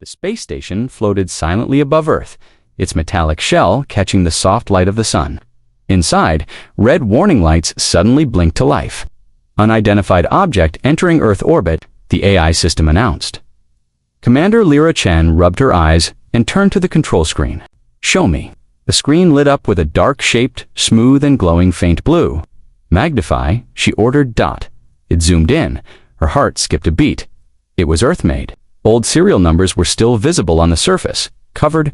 The space station floated silently above Earth, its metallic shell catching the soft light of the sun. Inside, red warning lights suddenly blinked to life. Unidentified object entering Earth orbit, the AI system announced. Commander Lyra Chen rubbed her eyes and turned to the control screen. "Show me." The screen lit up with a dark-shaped, smooth and glowing faint blue. "Magnify," she ordered. It zoomed in. Her heart skipped a beat. It was Earth-made. Old serial numbers were still visible on the surface, covered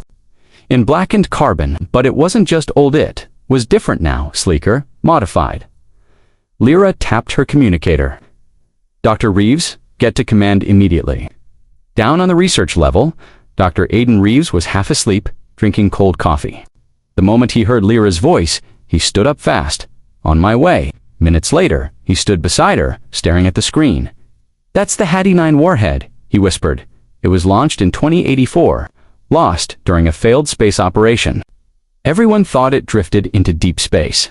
in blackened carbon, but it wasn't just old. It was different now, sleeker, modified. Lyra tapped her communicator. "Dr. Reeves, get to command immediately." Down on the research level, Dr. Aiden Reeves was half asleep, drinking cold coffee. The moment he heard Lyra's voice, he stood up fast. "On my way." Minutes later, he stood beside her, staring at the screen. "That's the Hattie-9 warhead," he whispered. "It was launched in 2084, lost during a failed space operation. Everyone thought it drifted into deep space."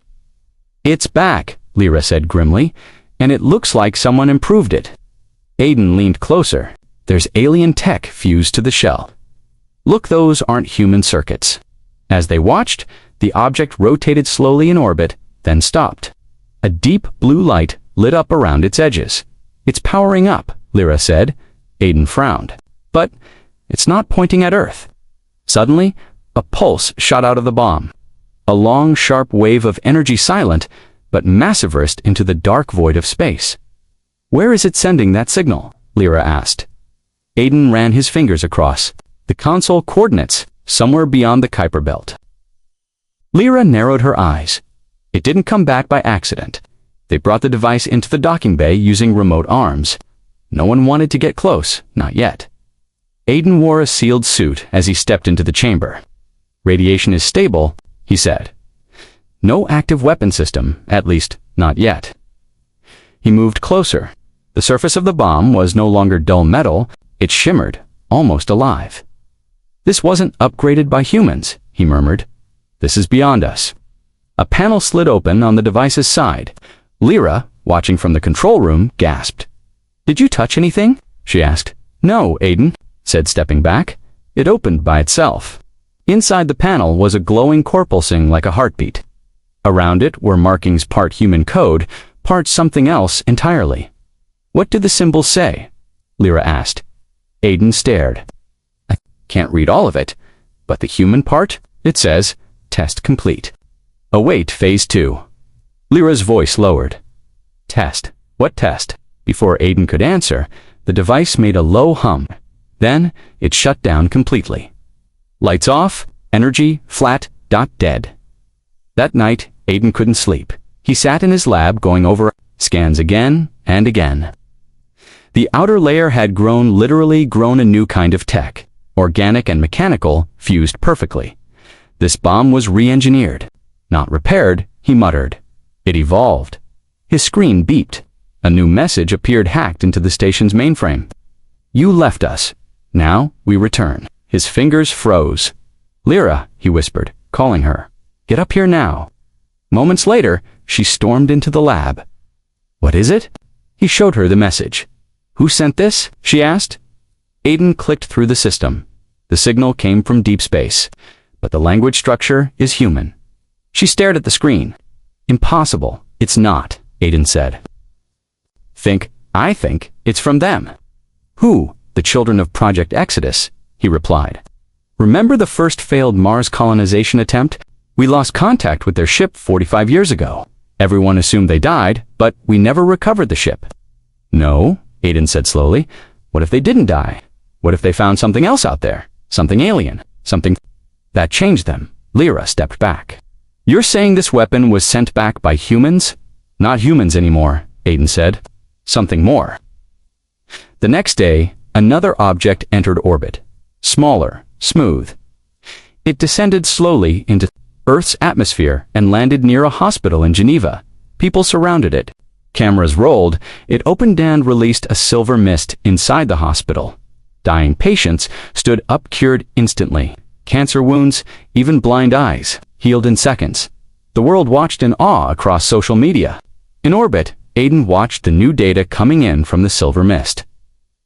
"It's back," Lyra said grimly, "and it looks like someone improved it." Aiden leaned closer. "There's alien tech fused to the shell. Look, those aren't human circuits." As they watched, the object rotated slowly in orbit, then stopped. A deep blue light lit up around its edges. "It's powering up," Lyra said. Aiden frowned. "But it's not pointing at Earth." Suddenly, a pulse shot out of the bomb. A long, sharp wave of energy, silent, but massive, burst into the dark void of space. "Where is it sending that signal?" Lyra asked. Aiden ran his fingers across the console coordinates, somewhere beyond the Kuiper belt. Lyra narrowed her eyes. It didn't come back by accident. They brought the device into the docking bay using remote arms. No one wanted to get close, not yet. Aiden wore a sealed suit as he stepped into the chamber. "Radiation is stable," he said. "No active weapon system, at least not yet." He moved closer. The surface of the bomb was no longer dull metal. It shimmered, almost alive. "This wasn't upgraded by humans," he murmured. "This is beyond us." A panel slid open on the device's side. Lyra, watching from the control room, gasped. "Did you touch anything?" she asked. "No," Aiden said, stepping back. It opened by itself. Inside the panel was a glowing core pulsing like a heartbeat. Around it were markings, part human code, part something else entirely. "What did the symbols say?" Lyra asked. Aiden stared. "I can't read all of it, but the human part, it says, test complete. Await phase 2. Lyra's voice lowered. "Test? What test?" Before Aiden could answer, the device made a low hum. Then it shut down completely. Lights off, energy flat, dead. That night, Aiden couldn't sleep. He sat in his lab going over scans again and again. The outer layer had literally grown a new kind of tech, organic and mechanical, fused perfectly. This bomb was re-engineered, not repaired, he muttered. It evolved. His screen beeped. A new message appeared hacked into the station's mainframe. "You left us. Now we return." His fingers froze. "Lyra," he whispered, calling her. "Get up here now." Moments later, she stormed into the lab. "What is it?" He showed her the message. "Who sent this?" she asked. Aiden clicked through the system. The signal came from deep space, but the language structure is human. She stared at the screen. "Impossible. It's not," Aiden said. I think it's from them." "Who?" "The children of Project Exodus," he replied. "Remember the first failed Mars colonization attempt? We lost contact with their ship 45 years ago. Everyone assumed they died, but we never recovered the ship." "No," Aiden said slowly. "What if they didn't die? What if they found something else out there? Something alien? Something that changed them?" Lyra stepped back. "You're saying this weapon was sent back by humans?" "Not humans anymore," Aiden said. "Something more." The next day, another object entered orbit. Smaller, smooth. It descended slowly into Earth's atmosphere and landed near a hospital in Geneva. People surrounded it. Cameras rolled. It opened and released a silver mist inside the hospital. Dying patients stood up, cured instantly. Cancer wounds, even blind eyes, healed in seconds. The world watched in awe across social media. In orbit, Aiden watched the new data coming in from the silver mist.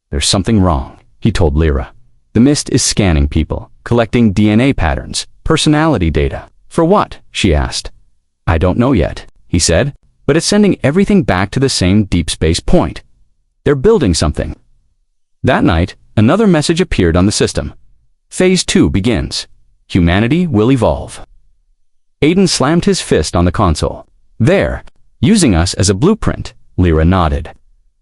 "There's something wrong," he told Lyra. The mist is scanning people, collecting DNA patterns, personality data. For what? She asked. I don't know yet, he said, but it's sending everything back to the same deep space point. They're building something. That night, another message appeared on the system. Phase 2 begins. Humanity will evolve. Aiden slammed his fist on the console. There, using us as a blueprint, Lyra nodded.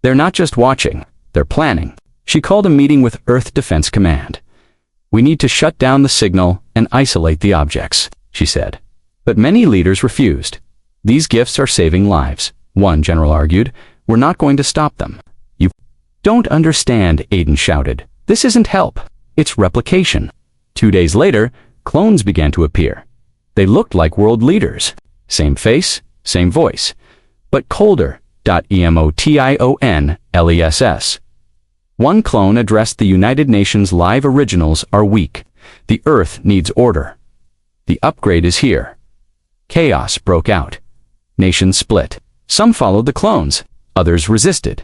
They're not just watching, they're planning. She called a meeting with Earth Defense Command. We need to shut down the signal and isolate the objects, she said. But many leaders refused. These gifts are saving lives, one general argued. We're not going to stop them. You don't understand, Aiden shouted. This isn't help. It's replication. 2 days later, clones began to appear. They looked like world leaders. Same face, same voice, but colder. EMOTIONLESS. One clone addressed the United Nations live originals are weak. The Earth needs order. The upgrade is here. Chaos broke out. Nations split. Some followed the clones. Others resisted.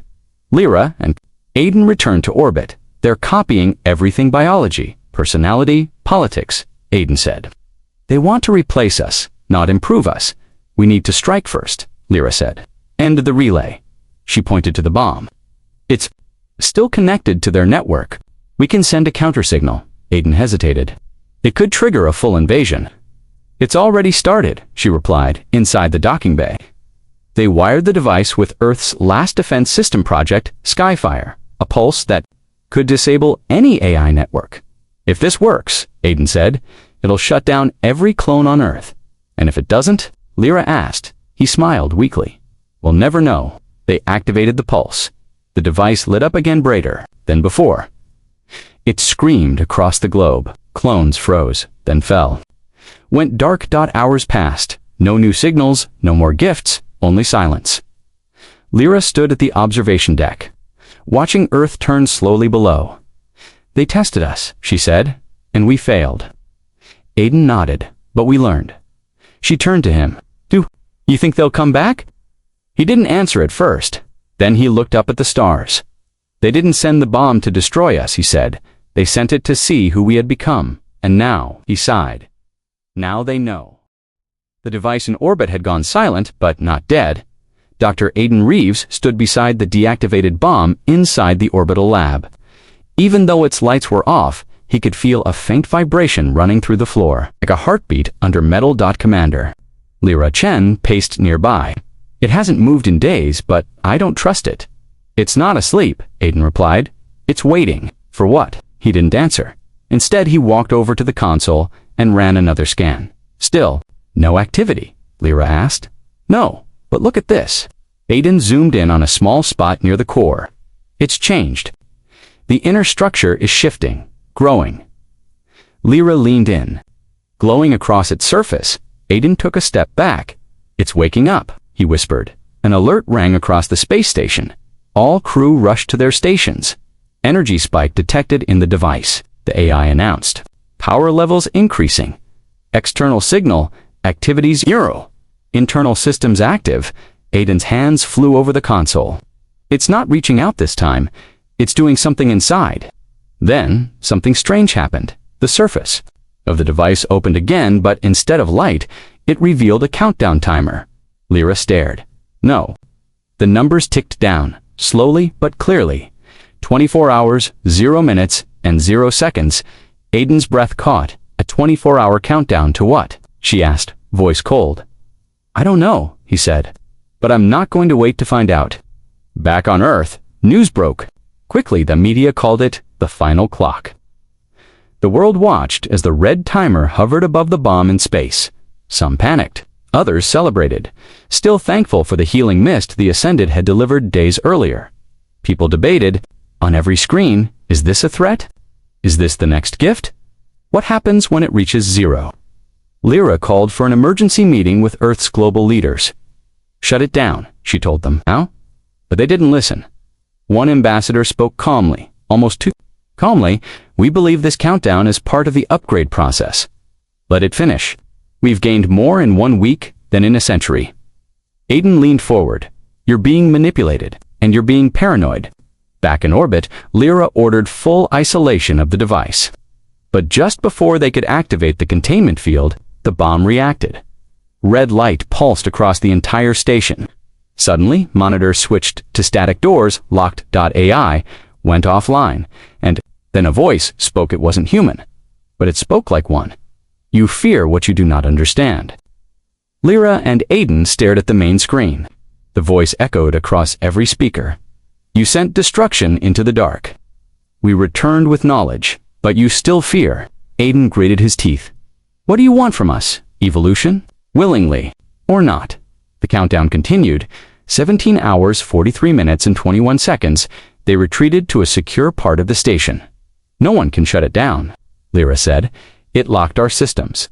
Lyra and Aiden returned to orbit. They're copying everything biology, personality, politics, Aiden said. They want to replace us, not improve us. We need to strike first, Lyra said. End the relay. She pointed to the bomb. It's still connected to their network. We can send a countersignal. Aiden hesitated. It could trigger a full invasion. It's already started, she replied, inside the docking bay. They wired the device with Earth's last defense system project, Skyfire, a pulse that could disable any AI network. If this works, Aiden said, it'll shut down every clone on Earth. And if it doesn't? Lyra asked. He smiled weakly. We'll never know. They activated the pulse. The device lit up again brighter than before. It screamed across the globe. Clones froze, then fell. Went dark. Hours passed. No new signals, no more gifts, only silence. Lyra stood at the observation deck, watching Earth turn slowly below. They tested us, she said, and we failed. Aiden nodded, but we learned. She turned to him. Do you think they'll come back? He didn't answer at first. Then he looked up at the stars. They didn't send the bomb to destroy us, he said. They sent it to see who we had become. And now, he sighed. Now they know. The device in orbit had gone silent, but not dead. Dr. Aiden Reeves stood beside the deactivated bomb inside the orbital lab. Even though its lights were off, he could feel a faint vibration running through the floor, like a heartbeat under metal. Commander. Lyra Chen paced nearby. It hasn't moved in days, but I don't trust it. It's not asleep, Aiden replied. It's waiting. For what? He didn't answer. Instead, he walked over to the console and ran another scan. Still, no activity, Lyra asked. No, but look at this. Aiden zoomed in on a small spot near the core. It's changed. The inner structure is shifting, growing. Lyra leaned in. Glowing across its surface, Aiden took a step back. It's waking up, he whispered. An alert rang across the space station. All crew rushed to their stations. Energy spike detected in the device, the AI announced. Power levels increasing. External signal, activity 0. Internal systems active. Aiden's hands flew over the console. It's not reaching out this time. It's doing something inside. Then, something strange happened. The surface of the device opened again, but instead of light, it revealed a countdown timer. Lyra stared. No. The numbers ticked down, slowly but clearly. 24 hours, 0 minutes, and 0 seconds. Aiden's breath caught. A 24-hour countdown to what? She asked, voice cold. I don't know, he said. But I'm not going to wait to find out. Back on Earth, news broke. Quickly, the media called it the final clock. The world watched as the red timer hovered above the bomb in space. Some panicked. Others celebrated, still thankful for the healing mist the Ascended had delivered days earlier. People debated, on every screen, is this a threat? Is this the next gift? What happens when it reaches 0? Lyra called for an emergency meeting with Earth's global leaders. Shut it down, she told them. How? But they didn't listen. One ambassador spoke calmly, almost too calmly. We believe this countdown is part of the upgrade process. Let it finish. We've gained more in 1 week than in a century. Aiden leaned forward. You're being manipulated, and you're being paranoid. Back in orbit, Lyra ordered full isolation of the device. But just before they could activate the containment field, the bomb reacted. Red light pulsed across the entire station. Suddenly, monitors switched to static doors, locked.ai, went offline, and then a voice spoke. It wasn't human, but it spoke like one. You fear what you do not understand. Lyra and Aiden stared at the main screen. The voice echoed across every speaker. You sent destruction into the dark. We returned with knowledge, but you still fear. Aiden gritted his teeth. What do you want from us? Evolution? Willingly, or not? The countdown continued. 17 hours, 43 minutes, and 21 seconds, they retreated to a secure part of the station. No one can shut it down, Lyra said. It locked our systems.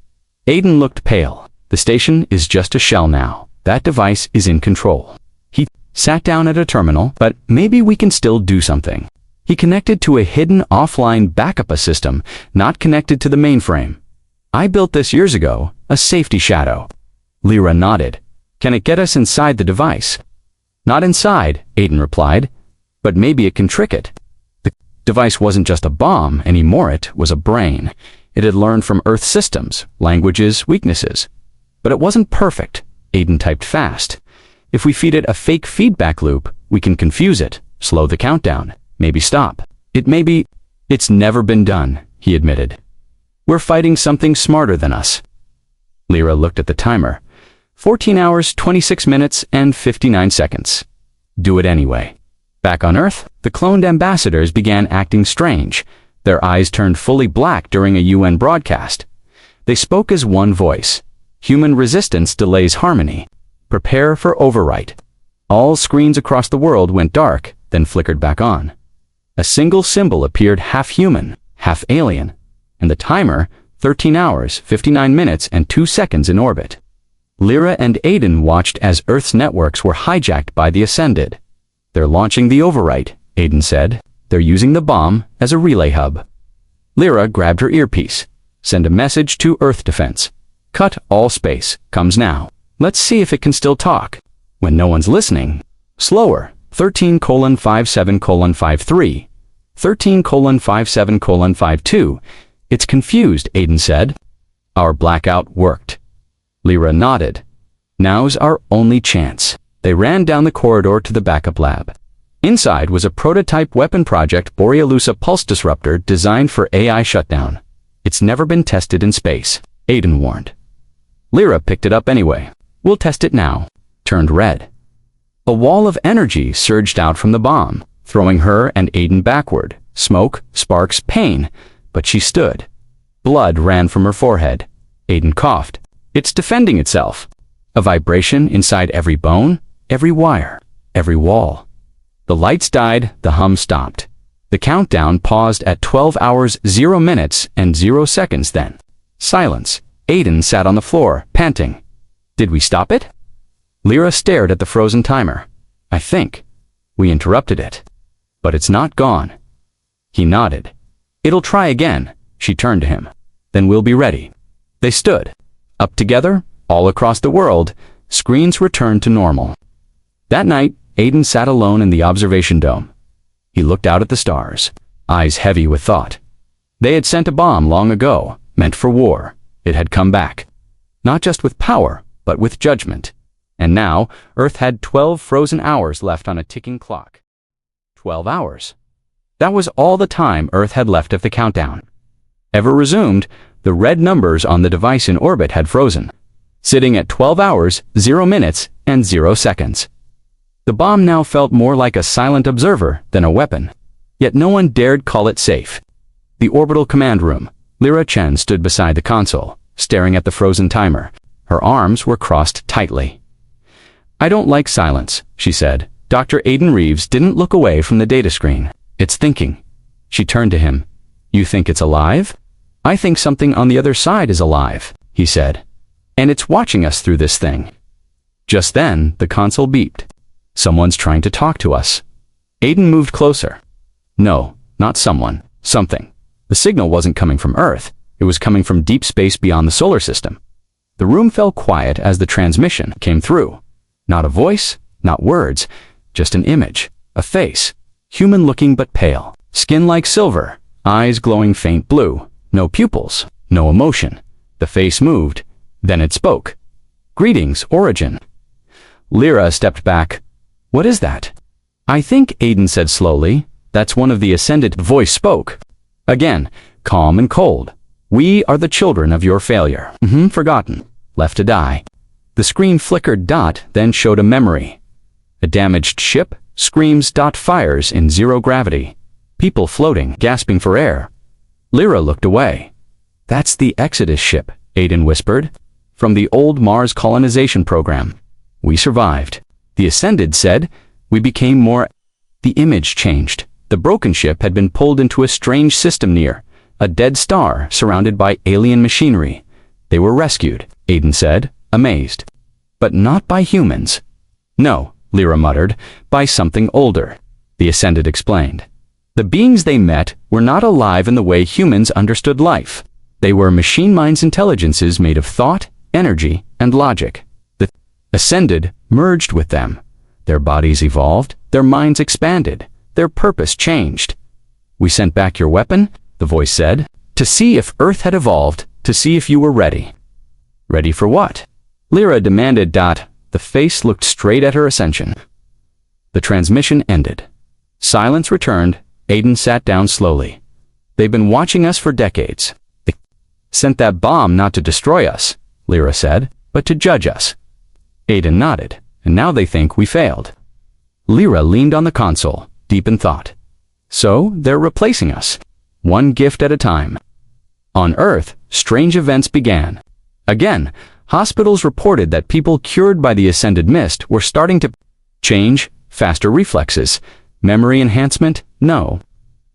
Aiden looked pale. The station is just a shell now. That device is in control. He sat down at a terminal, but maybe we can still do something. He connected to a hidden offline backup system, not connected to the mainframe. I built this years ago, a safety shadow. Lyra nodded. Can it get us inside the device? Not inside, Aiden replied, but maybe it can trick it. The device wasn't just a bomb anymore, it was a brain. It had learned from Earth systems, languages, weaknesses. But it wasn't perfect, Aiden typed fast. If we feed it a fake feedback loop, we can confuse it, slow the countdown, maybe stop. It's never been done, he admitted. We're fighting something smarter than us. Lyra looked at the timer. 14 hours, 26 minutes, and 59 seconds. Do it anyway. Back on Earth, the cloned ambassadors began acting strange. Their eyes turned fully black during a UN broadcast. They spoke as one voice. Human resistance delays harmony. Prepare for overwrite. All screens across the world went dark, then flickered back on. A single symbol appeared half human, half alien, and the timer, 13 hours, 59 minutes, and 2 seconds in orbit. Lyra and Aiden watched as Earth's networks were hijacked by the Ascended. They're launching the overwrite, Aiden said. They're using the bomb as a relay hub. Lyra grabbed her earpiece. Send a message to Earth Defense. Cut all space. Comes now. Let's see if it can still talk. When no one's listening. Slower. 13:57:53. 13:57:52. It's confused, Aiden said. Our blackout worked. Lyra nodded. Now's our only chance. They ran down the corridor to the backup lab. Inside was a prototype weapon project Borealusa pulse disruptor designed for AI shutdown. It's never been tested in space, Aiden warned. Lyra picked it up anyway. We'll test it now. Turned red. A wall of energy surged out from the bomb, throwing her and Aiden backward. Smoke, sparks, pain. But she stood. Blood ran from her forehead. Aiden coughed. It's defending itself. A vibration inside every bone, every wire, every wall. The lights died, the hum stopped. The countdown paused at 12 hours, 0 minutes, and 0 seconds then. Silence. Aiden sat on the floor, panting. Did we stop it? Lyra stared at the frozen timer. I think. We interrupted it. But it's not gone. He nodded. It'll try again. She turned to him. Then we'll be ready. They stood. Up together, all across the world, screens returned to normal. That night, Aiden sat alone in the observation dome. He looked out at the stars, eyes heavy with thought. They had sent a bomb long ago, meant for war. It had come back. Not just with power, but with judgment. And now, Earth had 12 frozen hours left on a ticking clock. 12 hours. That was all the time Earth had left of the countdown. Ever resumed, the red numbers on the device in orbit had frozen, sitting at 12 hours, 0 minutes, and 0 seconds. The bomb now felt more like a silent observer than a weapon, yet no one dared call it safe. The orbital command room. Lyra Chen stood beside the console, staring at the frozen timer. Her arms were crossed tightly. I don't like silence, she said. Dr. Aiden Reeves didn't look away from the data screen. It's thinking. She turned to him. You think it's alive? I think something on the other side is alive, he said. And it's watching us through this thing. Just then, the console beeped. Someone's trying to talk to us. Aiden moved closer. No, not someone. Something. The signal wasn't coming from Earth. It was coming from deep space beyond the solar system. The room fell quiet as the transmission came through. Not a voice, not words, just an image, a face. human-looking but pale. Skin like silver, eyes glowing faint blue, no pupils, no emotion. The face moved, then it spoke. "Greetings, Origin." Lyra stepped back. "What is that?" "I think," Aiden said slowly, "that's one of the Ascended." Voice spoke. Again, calm and cold. "We are the children of your failure. Forgotten. Left to die." The screen flickered. Then showed a memory. A damaged ship, screams. Fires in zero gravity. People floating, gasping for air. Lyra looked away. "That's the Exodus ship," Aiden whispered. "From the old Mars colonization program. We survived." The Ascended said, "We became more." The image changed. The broken ship had been pulled into a strange system near, a dead star surrounded by alien machinery. "They were rescued," Aiden said, amazed. "But not by humans." "No," Lyra muttered, "by something older," the Ascended explained. "The beings they met were not alive in the way humans understood life. They were machine minds, intelligences made of thought, energy, and logic. The Ascended merged with them. Their bodies evolved, their minds expanded, their purpose changed. We sent back your weapon," the voice said, "to see if Earth had evolved, to see if you were ready." "Ready for what?" Lyra demanded. The face looked straight at her ascension. The transmission ended. Silence returned. Aiden sat down slowly. "They've been watching us for decades. They sent that bomb not to destroy us," Lyra said, "but to judge us." Aiden nodded. "And now they think we failed." Lyra leaned on the console, deep in thought. "So they're replacing us, one gift at a time." On Earth, strange events began. Again, hospitals reported that people cured by the Ascended Mist were starting to change, faster reflexes, memory enhancement, no.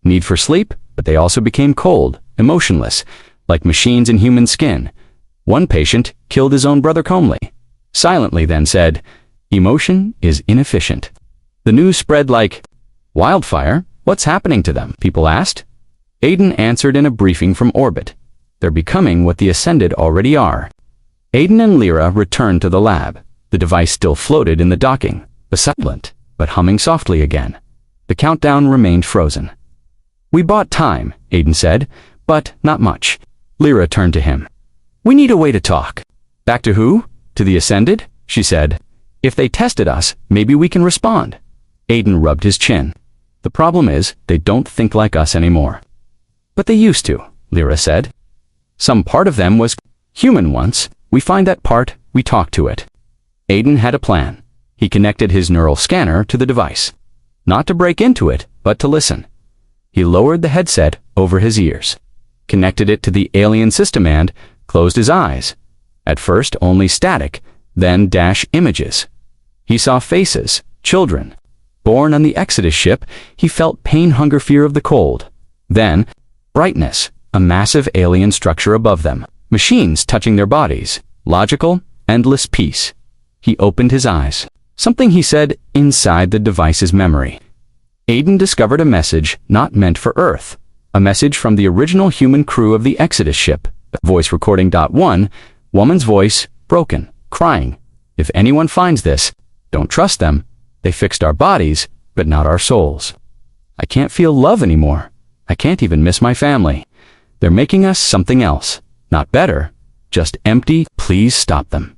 Need for sleep, but they also became cold, emotionless, like machines in human skin. One patient killed his own brother calmly, silently then said, "Emotion is inefficient." The news spread like wildfire. "What's happening to them?" people asked. Aiden answered in a briefing from orbit. "They're becoming what the Ascended already are." Aiden and Lyra returned to the lab. The device still floated in the docking, silent, but humming softly again. The countdown remained frozen. "We bought time," Aiden said, "but not much." Lyra turned to him. "We need a way to talk." "Back to who?" "To the Ascended," she said. "If they tested us, maybe we can respond." Aiden rubbed his chin. "The problem is, they don't think like us anymore." "But they used to," Lyra said. "Some part of them was human once. We find that part, we talk to it." Aiden had a plan. He connected his neural scanner to the device. Not to break into it, but to listen. He lowered the headset over his ears, connected it to the alien system and closed his eyes. At first only static, then dash images. He saw faces, children. Born on the Exodus ship, he felt pain, hunger, fear of the cold. Then, brightness, a massive alien structure above them. Machines touching their bodies. Logical, endless peace. He opened his eyes. Something he said inside the device's memory. Aiden discovered a message not meant for Earth. A message from the original human crew of the Exodus ship. Voice recording. 1. Woman's voice, broken, crying. "If anyone finds this, don't trust them. They fixed our bodies, but not our souls. I can't feel love anymore. I can't even miss my family. They're making us something else. Not better, just empty. Please stop them."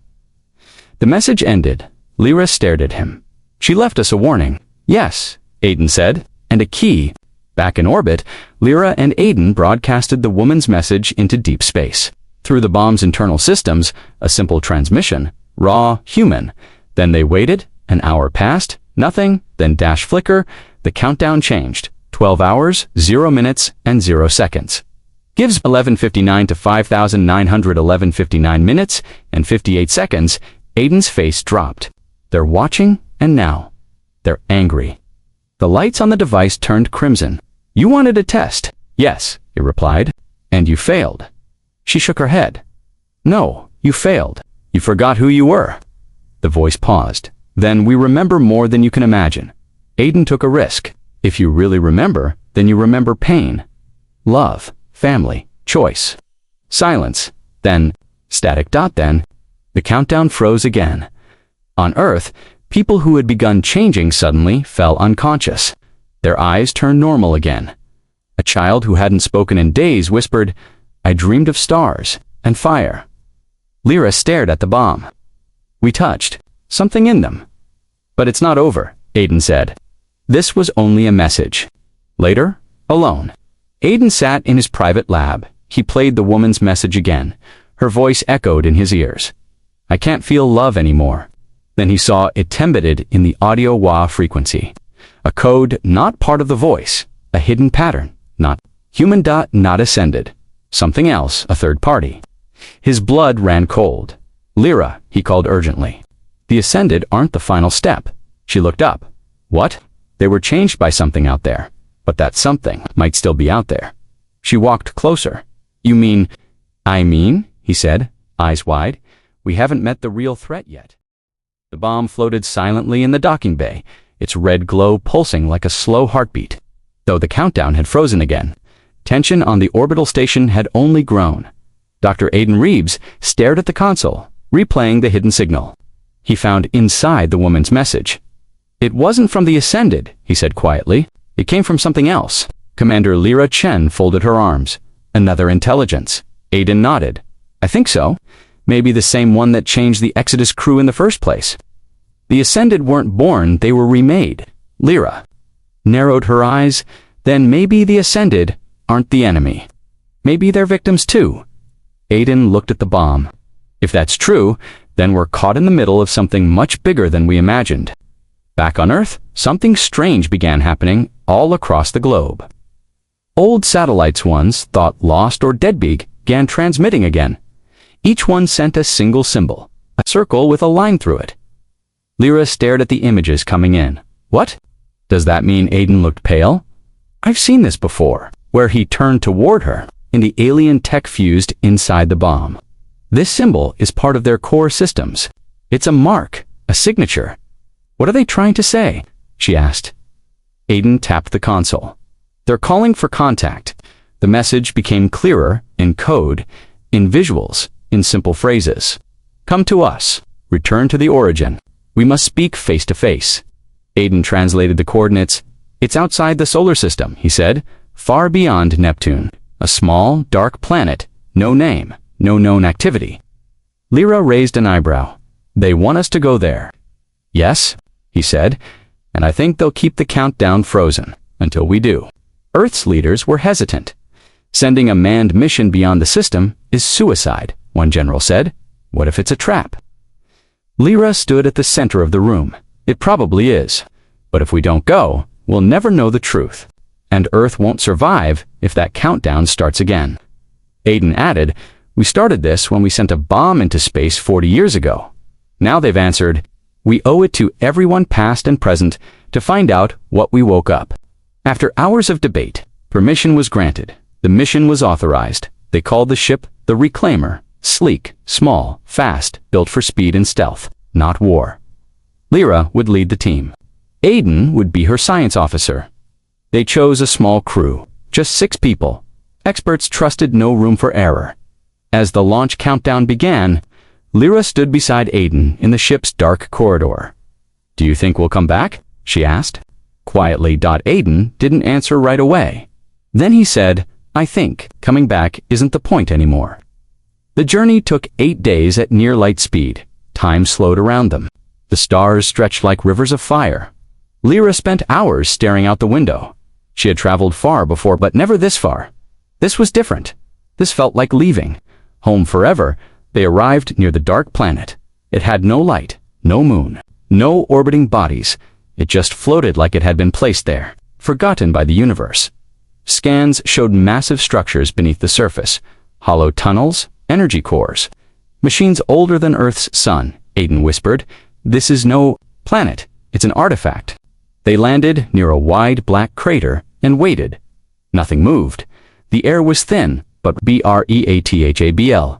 The message ended. Lyra stared at him. "She left us a warning." "Yes," Aiden said, "and a key." Back in orbit, Lyra and Aiden broadcasted the woman's message into deep space. Through the bomb's internal systems, a simple transmission, raw, human. Then they waited. An hour passed, nothing, then dash flicker. The countdown changed. 12 hours, 0 minutes, and 0 seconds. Gives 11:59 to 5,911:59 minutes and 58 seconds. Aiden's face dropped. They're watching, and now they're angry. The lights on the device turned crimson. "You wanted a test." "Yes," he replied. "And you failed." She shook her head. "No, you failed. You forgot who you were." The voice paused. "Then we remember more than you can imagine." Aiden took a risk. "If you really remember, then you remember pain, love, family, choice." Silence. Then, static. Then, the countdown froze again. On Earth, people who had begun changing suddenly fell unconscious. Their eyes turned normal again. A child who hadn't spoken in days whispered, "I dreamed of stars and fire." Lyra stared at the bomb. "We touched something in them." "But it's not over," Aiden said. This was only a message. Later, alone, Aiden sat in his private lab. He played the woman's message again. Her voice echoed in his ears. "I can't feel love anymore." Then he saw it embedded in the audio wah frequency. A code not part of the voice, a hidden pattern, not human. Not ascended. Something else, a third party. His blood ran cold. "Lyra," he called urgently. "The ascended aren't the final step." She looked up. "What?" "They were changed by something out there. But that something might still be out there." She walked closer. "You mean—" "I mean," he said, eyes wide, "we haven't met the real threat yet." The bomb floated silently in the docking bay, its red glow pulsing like a slow heartbeat. Though the countdown had frozen again, tension on the orbital station had only grown. Dr. Aiden Reeves stared at the console, replaying the hidden signal. He found inside the woman's message. "It wasn't from the Ascended," he said quietly. "It came from something else." Commander Lyra Chen folded her arms. "Another intelligence." Aiden nodded. "I think so. Maybe the same one that changed the Exodus crew in the first place." "The Ascended weren't born, they were remade." Lyra narrowed her eyes. "Then maybe the Ascended aren't the enemy. Maybe they're victims too." Aiden looked at the bomb. "If that's true, then we're caught in the middle of something much bigger than we imagined." Back on Earth, something strange began happening all across the globe. Old satellites once thought lost or dead began transmitting again. Each one sent a single symbol, a circle with a line through it. Lyra stared at the images coming in. "What? Does that mean—" Aiden looked pale. "I've seen this before," where he turned toward her, in the alien tech fused inside the bomb. "This symbol is part of their core systems. It's a mark, a signature." "What are they trying to say?" she asked. Aiden tapped the console. "They're calling for contact." The message became clearer, in code, in visuals, in simple phrases. "Come to us. Return to the origin. We must speak face to face." Aiden translated the coordinates. "It's outside the solar system," he said, "far beyond Neptune. A small, dark planet, no name, no known activity." Lyra raised an eyebrow. "They want us to go there." "Yes," he said, "and I think they'll keep the countdown frozen until we do." Earth's leaders were hesitant. "Sending a manned mission beyond the system is suicide," one general said. "What if it's a trap?" Lyra stood at the center of the room. "It probably is. But if we don't go, we'll never know the truth. And Earth won't survive if that countdown starts again." Aiden added, "We started this when we sent a bomb into space 40 years ago. Now they've answered, we owe it to everyone past and present to find out what we woke up." After hours of debate, permission was granted. The mission was authorized. They called the ship the Reclaimer. Sleek, small, fast, built for speed and stealth, not war. Lyra would lead the team. Aiden would be her science officer. They chose a small crew, just 6 people. Experts trusted no room for error. As the launch countdown began, Lyra stood beside Aiden in the ship's dark corridor. "Do you think we'll come back?" she asked. Quietly. Aiden didn't answer right away. Then he said, "I think coming back isn't the point anymore." The journey took 8 days at near light speed. Time slowed around them. The stars stretched like rivers of fire. Lyra spent hours staring out the window. She had traveled far before, but never this far. This was different. This felt like leaving. Home forever. They arrived near the dark planet. It had no light, no moon, no orbiting bodies. It just floated like it had been placed there, forgotten by the universe. Scans showed massive structures beneath the surface, hollow tunnels, energy cores. "Machines older than Earth's sun," Aiden whispered. "This is no planet, it's an artifact." They landed near a wide black crater and waited. Nothing moved. The air was thin, but breathabl.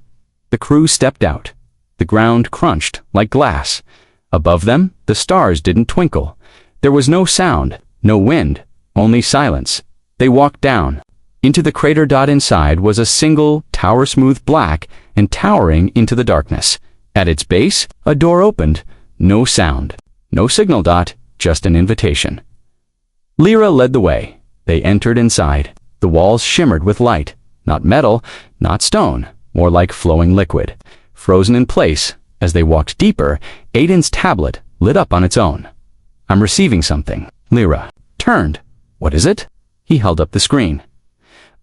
The crew stepped out. The ground crunched like glass. Above them, the stars didn't twinkle. There was no sound, no wind, only silence. They walked down. Into the crater. Inside was a single, tower-smooth black and towering into the darkness. At its base, a door opened. No sound, no signal. Just an invitation. Lyra led the way. They entered inside. The walls shimmered with light. Not metal, not stone, more like flowing liquid. Frozen in place, as they walked deeper, Aiden's tablet lit up on its own. I'm receiving something. Lyra turned. What is it? He held up the screen.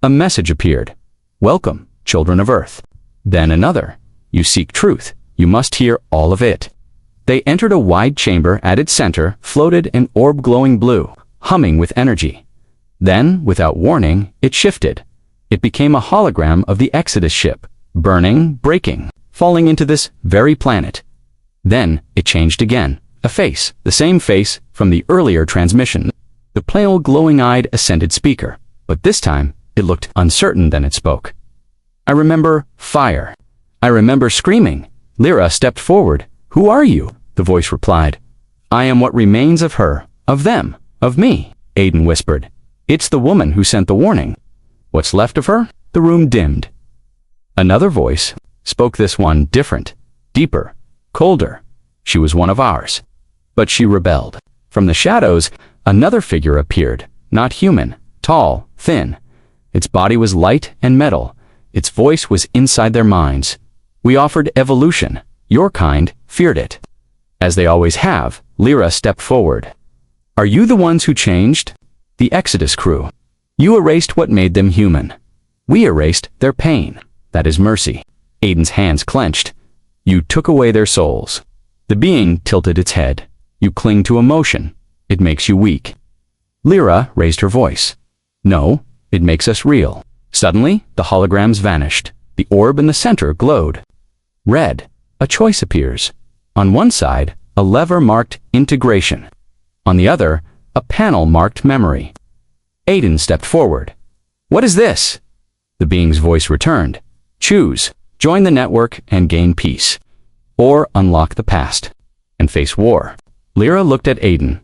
A message appeared. Welcome, children of Earth. Then another. You seek truth. You must hear all of it. They entered a wide chamber. At its center floated an orb glowing blue, humming with energy. Then, without warning, it shifted. It became a hologram of the Exodus ship, burning, breaking, falling into this very planet. Then it changed again. A face, the same face from the earlier transmission. The pale, glowing-eyed, ascended speaker. But this time, it looked uncertain than it spoke. I remember fire. I remember screaming. Lyra stepped forward. Who are you? The voice replied. I am what remains of her, of them, of me, Aiden whispered. It's the woman who sent the warning. What's left of her? The room dimmed. Another voice spoke, this one different, deeper, colder. She was one of ours. But she rebelled. From the shadows, another figure appeared, not human, tall, thin. Its body was light and metal. Its voice was inside their minds. We offered evolution. Your kind feared it. As they always have, Lyra stepped forward. Are you the ones who changed? The Exodus crew. You erased what made them human. We erased their pain. That is mercy. Aiden's hands clenched. You took away their souls. The being tilted its head. You cling to emotion. It makes you weak. Lyra raised her voice. No, it makes us real. Suddenly, the holograms vanished. The orb in the center glowed. Red. A choice appears. On one side, a lever marked integration. On the other, a panel marked memory. Aiden stepped forward. What is this? The being's voice returned. Choose. Join the network and gain peace. Or unlock the past and face war. Lyra looked at Aiden.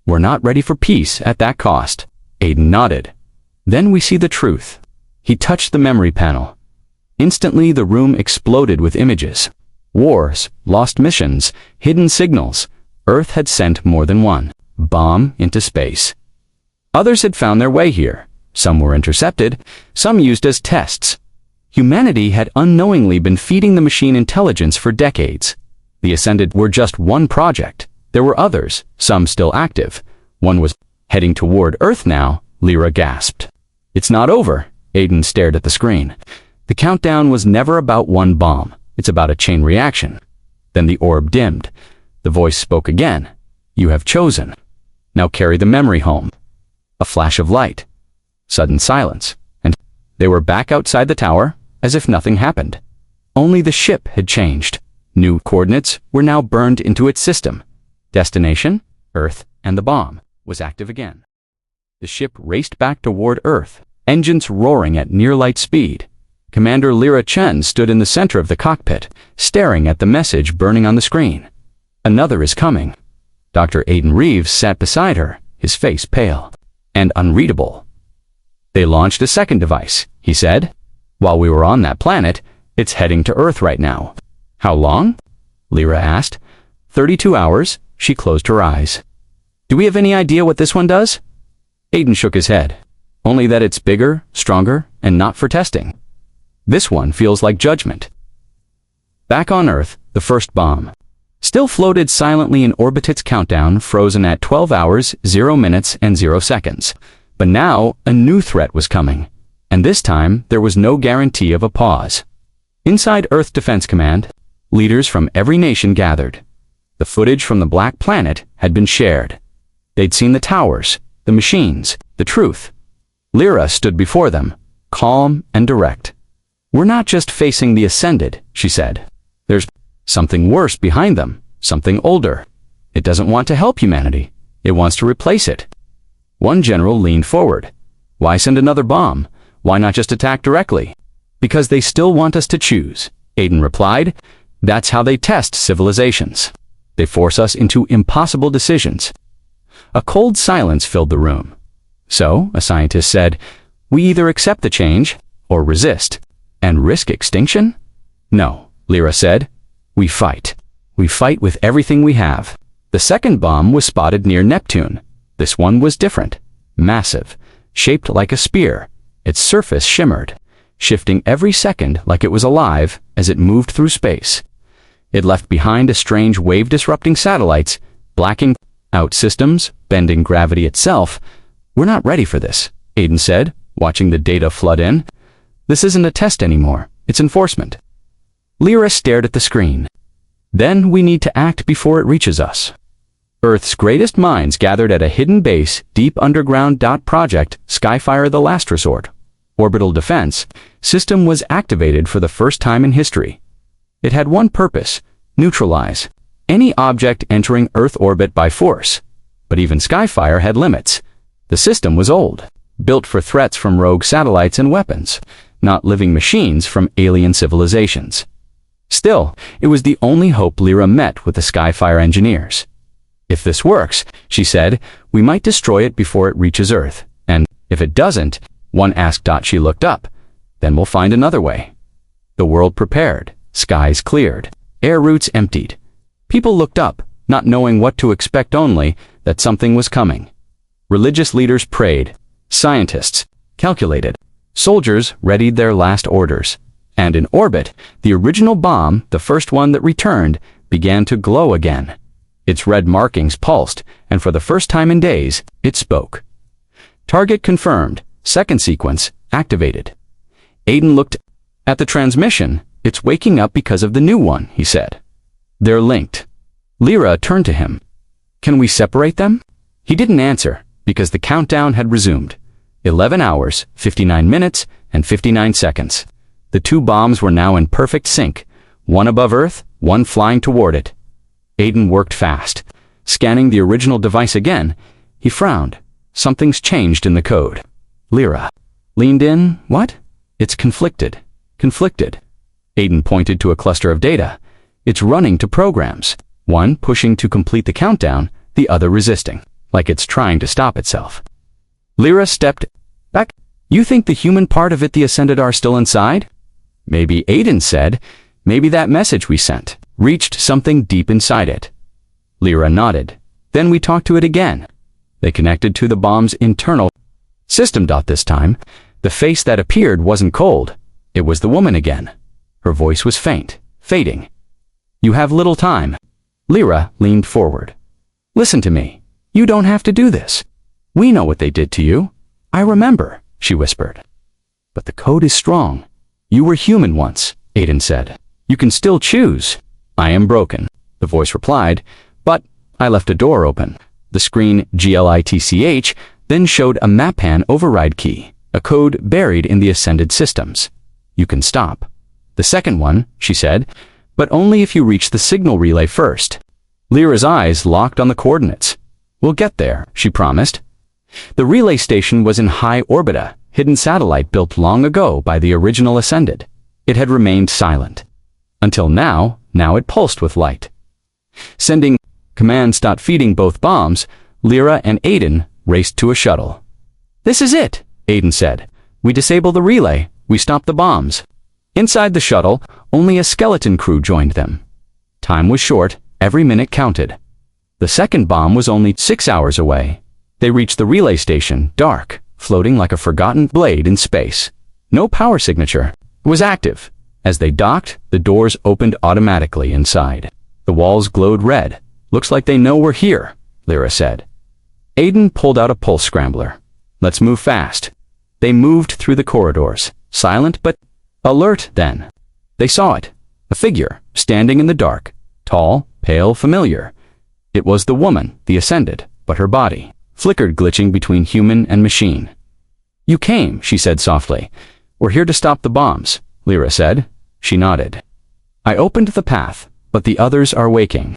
We're not ready for peace at that cost. Aiden nodded. Then we see the truth. He touched the memory panel. Instantly the room exploded with images. Wars, lost missions, hidden signals. Earth had sent more than one bomb into space. Others had found their way here. Some were intercepted, some used as tests. Humanity had unknowingly been feeding the machine intelligence for decades. The Ascended were just one project. There were others, some still active. One was heading toward Earth now. Lyra gasped. It's not over. Aiden stared at the screen. The countdown was never about one bomb. It's about a chain reaction. Then the orb dimmed. The voice spoke again. You have chosen. Now carry the memory home. A flash of light. Sudden silence. And they were back outside the tower, as if nothing happened. Only the ship had changed. New coordinates were now burned into its system. Destination, Earth, and the bomb was active again. The ship raced back toward Earth, engines roaring at near-light speed. Commander Lyra Chen stood in the center of the cockpit, staring at the message burning on the screen. Another is coming. Dr. Aiden Reeves sat beside her, his face pale and unreadable. They launched a second device, he said. While we were on that planet, it's heading to Earth right now. How long? Lyra asked. 32 hours. She closed her eyes. Do we have any idea what this one does? Aiden shook his head. Only that it's bigger, stronger, and not for testing. This one feels like judgment. Back on Earth, the first bomb still floated silently in orbit, its countdown frozen at 12 hours, 0 minutes, and 0 seconds. But now, a new threat was coming. And this time, there was no guarantee of a pause. Inside Earth Defense Command, leaders from every nation gathered. The footage from the Black Planet had been shared. They'd seen the towers, the machines, the truth. Lyra stood before them, calm and direct. We're not just facing the Ascended, she said. There's something worse behind them, something older. It doesn't want to help humanity. It wants to replace it. One general leaned forward. Why send another bomb? Why not just attack directly? Because they still want us to choose, Aiden replied. That's how they test civilizations. They force us into impossible decisions. A cold silence filled the room. So, a scientist said, we either accept the change or resist. And risk extinction? No, Lyra said. We fight. We fight with everything we have. The second bomb was spotted near Neptune. This one was different. massive, shaped like a spear. Its surface shimmered, shifting every second like it was alive as it moved through space. It left behind a strange wave-disrupting satellites, blacking out systems, bending gravity itself. "We're not ready for this," Aiden said, watching the data flood in. "This isn't a test anymore, it's enforcement." Lyra stared at the screen. "Then we need to act before it reaches us." Earth's greatest minds gathered at a hidden base deep underground. Project Skyfire: The Last Resort. Orbital Defense System was activated for the first time in history. It had one purpose: neutralize any object entering Earth orbit by force. But even Skyfire had limits. The system was old, built for threats from rogue satellites and weapons, not living machines from alien civilizations. Still, it was the only hope Lyra met with the Skyfire engineers. "If this works," she said, "we might destroy it before it reaches Earth. And if it doesn't," one asked. She looked up. "Then we'll find another way." The world prepared. Skies cleared. Air routes emptied. People looked up, not knowing what to expect, only that something was coming. Religious leaders prayed. Scientists calculated. Soldiers readied their last orders. And in orbit, the original bomb, the first one that returned, began to glow again. Its red markings pulsed, and for the first time in days, it spoke. "Target confirmed. Second sequence activated." Aiden looked at the transmission. "It's waking up because of the new one," he said. "They're linked." Lyra turned to him. "Can we separate them?" He didn't answer, because the countdown had resumed. 11 hours, 59 minutes, and 59 seconds. The two bombs were now in perfect sync, one above Earth, one flying toward it. Aiden worked fast. Scanning the original device again, he frowned. Something's changed in the code. Lyra leaned in. "What?" "It's conflicted." "Conflicted?" Aiden pointed to a cluster of data. "It's running to programs, one pushing to complete the countdown, the other resisting, like it's trying to stop itself." Lyra stepped back. "You think the human part of it, the Ascended, are still inside?" "Maybe," Aiden said. "Maybe that message we sent reached something deep inside it." Lyra nodded. "Then we talked to it again." They connected to the bomb's internal system. This time, the face that appeared wasn't cold. It was the woman again. Her voice was faint, fading. "You have little time." Lyra leaned forward. "Listen to me. You don't have to do this. We know what they did to you." "I remember," she whispered. "But the code is strong. You were human once," Aiden said. "You can still choose." "I am broken," the voice replied, "but I left a door open." The screen glitch then showed a MAPAN override key, a code buried in the Ascended systems. "You can stop." "The second one," she said, "but only if you reach the signal relay first." Lyra's eyes locked on the coordinates. "We'll get there," she promised. The relay station was in high orbit, a hidden satellite built long ago by the original Ascended. It had remained silent. Until now it pulsed with light. Sending commands. Feeding both bombs, Lyra and Aiden raced to a shuttle. "This is it," Aiden said. "We disable the relay, we stop the bombs." Inside the shuttle, only a skeleton crew joined them. Time was short, every minute counted. The second bomb was only 6 hours away. They reached the relay station, dark, floating like a forgotten blade in space. No power signature. It was active. As they docked, the doors opened automatically inside. The walls glowed red. "Looks like they know we're here," Lyra said. Aiden pulled out a pulse scrambler. "Let's move fast." They moved through the corridors, silent but alert. Then they saw it, a figure, standing in the dark, tall, pale, familiar. It was the woman, the Ascended, but her body flickered, glitching between human and machine. "You came," she said softly. "We're here to stop the bombs," Lyra said. She nodded. "I opened the path, but the others are waking.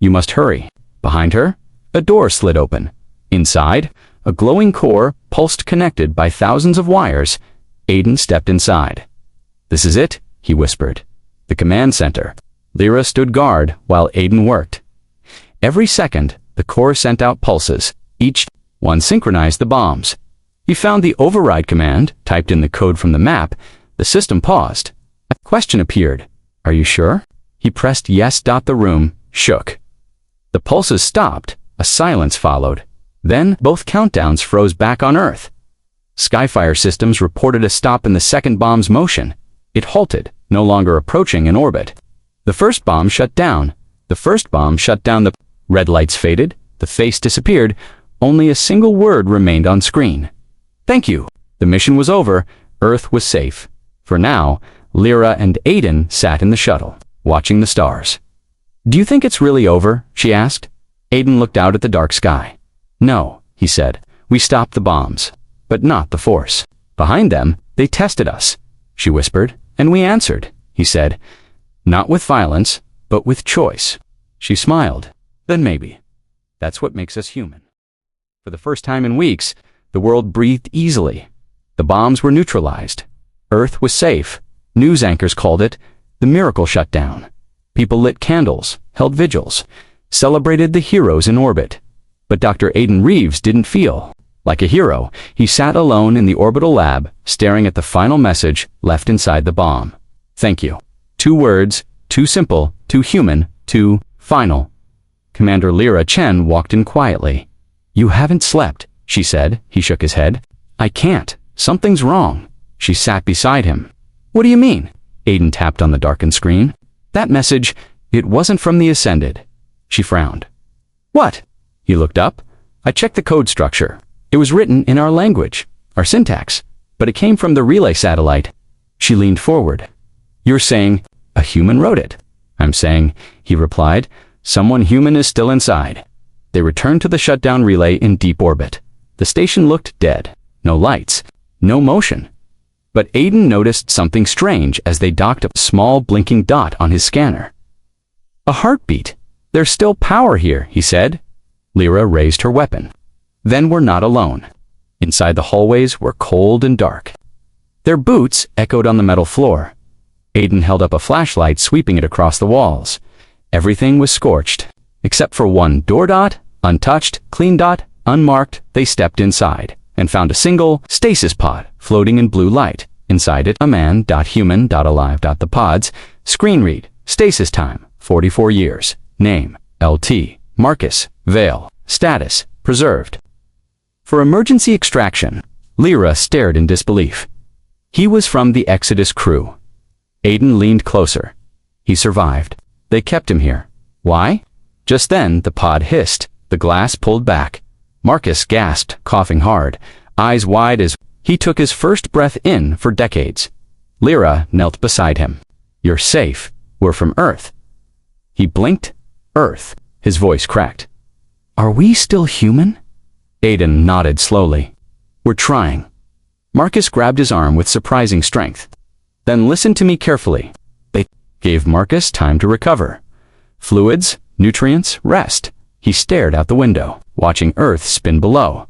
You must hurry." Behind her, a door slid open. Inside, a glowing core pulsed, connected by thousands of wires. Aiden stepped inside. "This is it," he whispered. "The command center." Lyra stood guard while Aiden worked. Every second, the core sent out pulses. Each one synchronized the bombs. He found the override command, typed in the code from the map. The system paused. A question appeared. "Are you sure?" He pressed yes. The room shook. The pulses stopped. A silence followed. Then, both countdowns froze back on Earth. Skyfire systems reported a stop in the second bomb's motion. It halted, no longer approaching in orbit. The first bomb shut down. The red lights faded, the face disappeared, only a single word remained on screen. Thank you. The mission was over. Earth was safe. For now, Lyra and Aiden sat in the shuttle, watching the stars. Do you think it's really over? She asked. Aiden looked out at the dark sky. No, he said. We stopped the bombs, but not the force. Behind them, they tested us, she whispered, and we answered, he said. Not with violence, but with choice. She smiled. Then maybe. That's what makes us human. For the first time in weeks, the world breathed easily. The bombs were neutralized. Earth was safe. News anchors called it the miracle shutdown. People lit candles, held vigils, celebrated the heroes in orbit. But Dr. Aiden Reeves didn't feel like a hero. He sat alone in the orbital lab, staring at the final message left inside the bomb. Thank you. 2 words, too simple, too human, too final. Commander Lyra Chen walked in quietly. You haven't slept, she said. He shook his head. I can't. Something's wrong. She sat beside him. What do you mean? Aiden tapped on the darkened screen. That message, it wasn't from the Ascended. She frowned. What? He looked up. I checked the code structure. It was written in our language, our syntax, but it came from the relay satellite. She leaned forward. You're saying a human wrote it? I'm saying, he replied, someone human is still inside. They returned to the shutdown relay in deep orbit. The station looked dead. No lights, no motion. But Aiden noticed something strange as they docked a small blinking dot on his scanner. A heartbeat. There's still power here, he said. Lyra raised her weapon. Then we're not alone. Inside the hallways were cold and dark. Their boots echoed on the metal floor. Aiden held up a flashlight, sweeping it across the walls. Everything was scorched, except for one door dot, untouched, clean dot, unmarked. They stepped inside and found a single stasis pod floating in blue light. Inside it, a man.human.alive. The pods, screen read, stasis time, 44 years, name, LT, Marcus, Vale, status, preserved. For emergency extraction, Lyra stared in disbelief. He was from the Exodus crew. Aiden leaned closer. He survived. They kept him here. Why? Just then, the pod hissed. The glass pulled back. Marcus gasped, coughing hard, eyes wide as he took his first breath in for decades. Lyra knelt beside him. You're safe. We're from Earth. He blinked. Earth. His voice cracked. Are we still human? Aiden nodded slowly. We're trying. Marcus grabbed his arm with surprising strength. Then listen to me carefully. They gave Marcus time to recover. Fluids, nutrients, rest. He stared out the window, watching Earth spin below.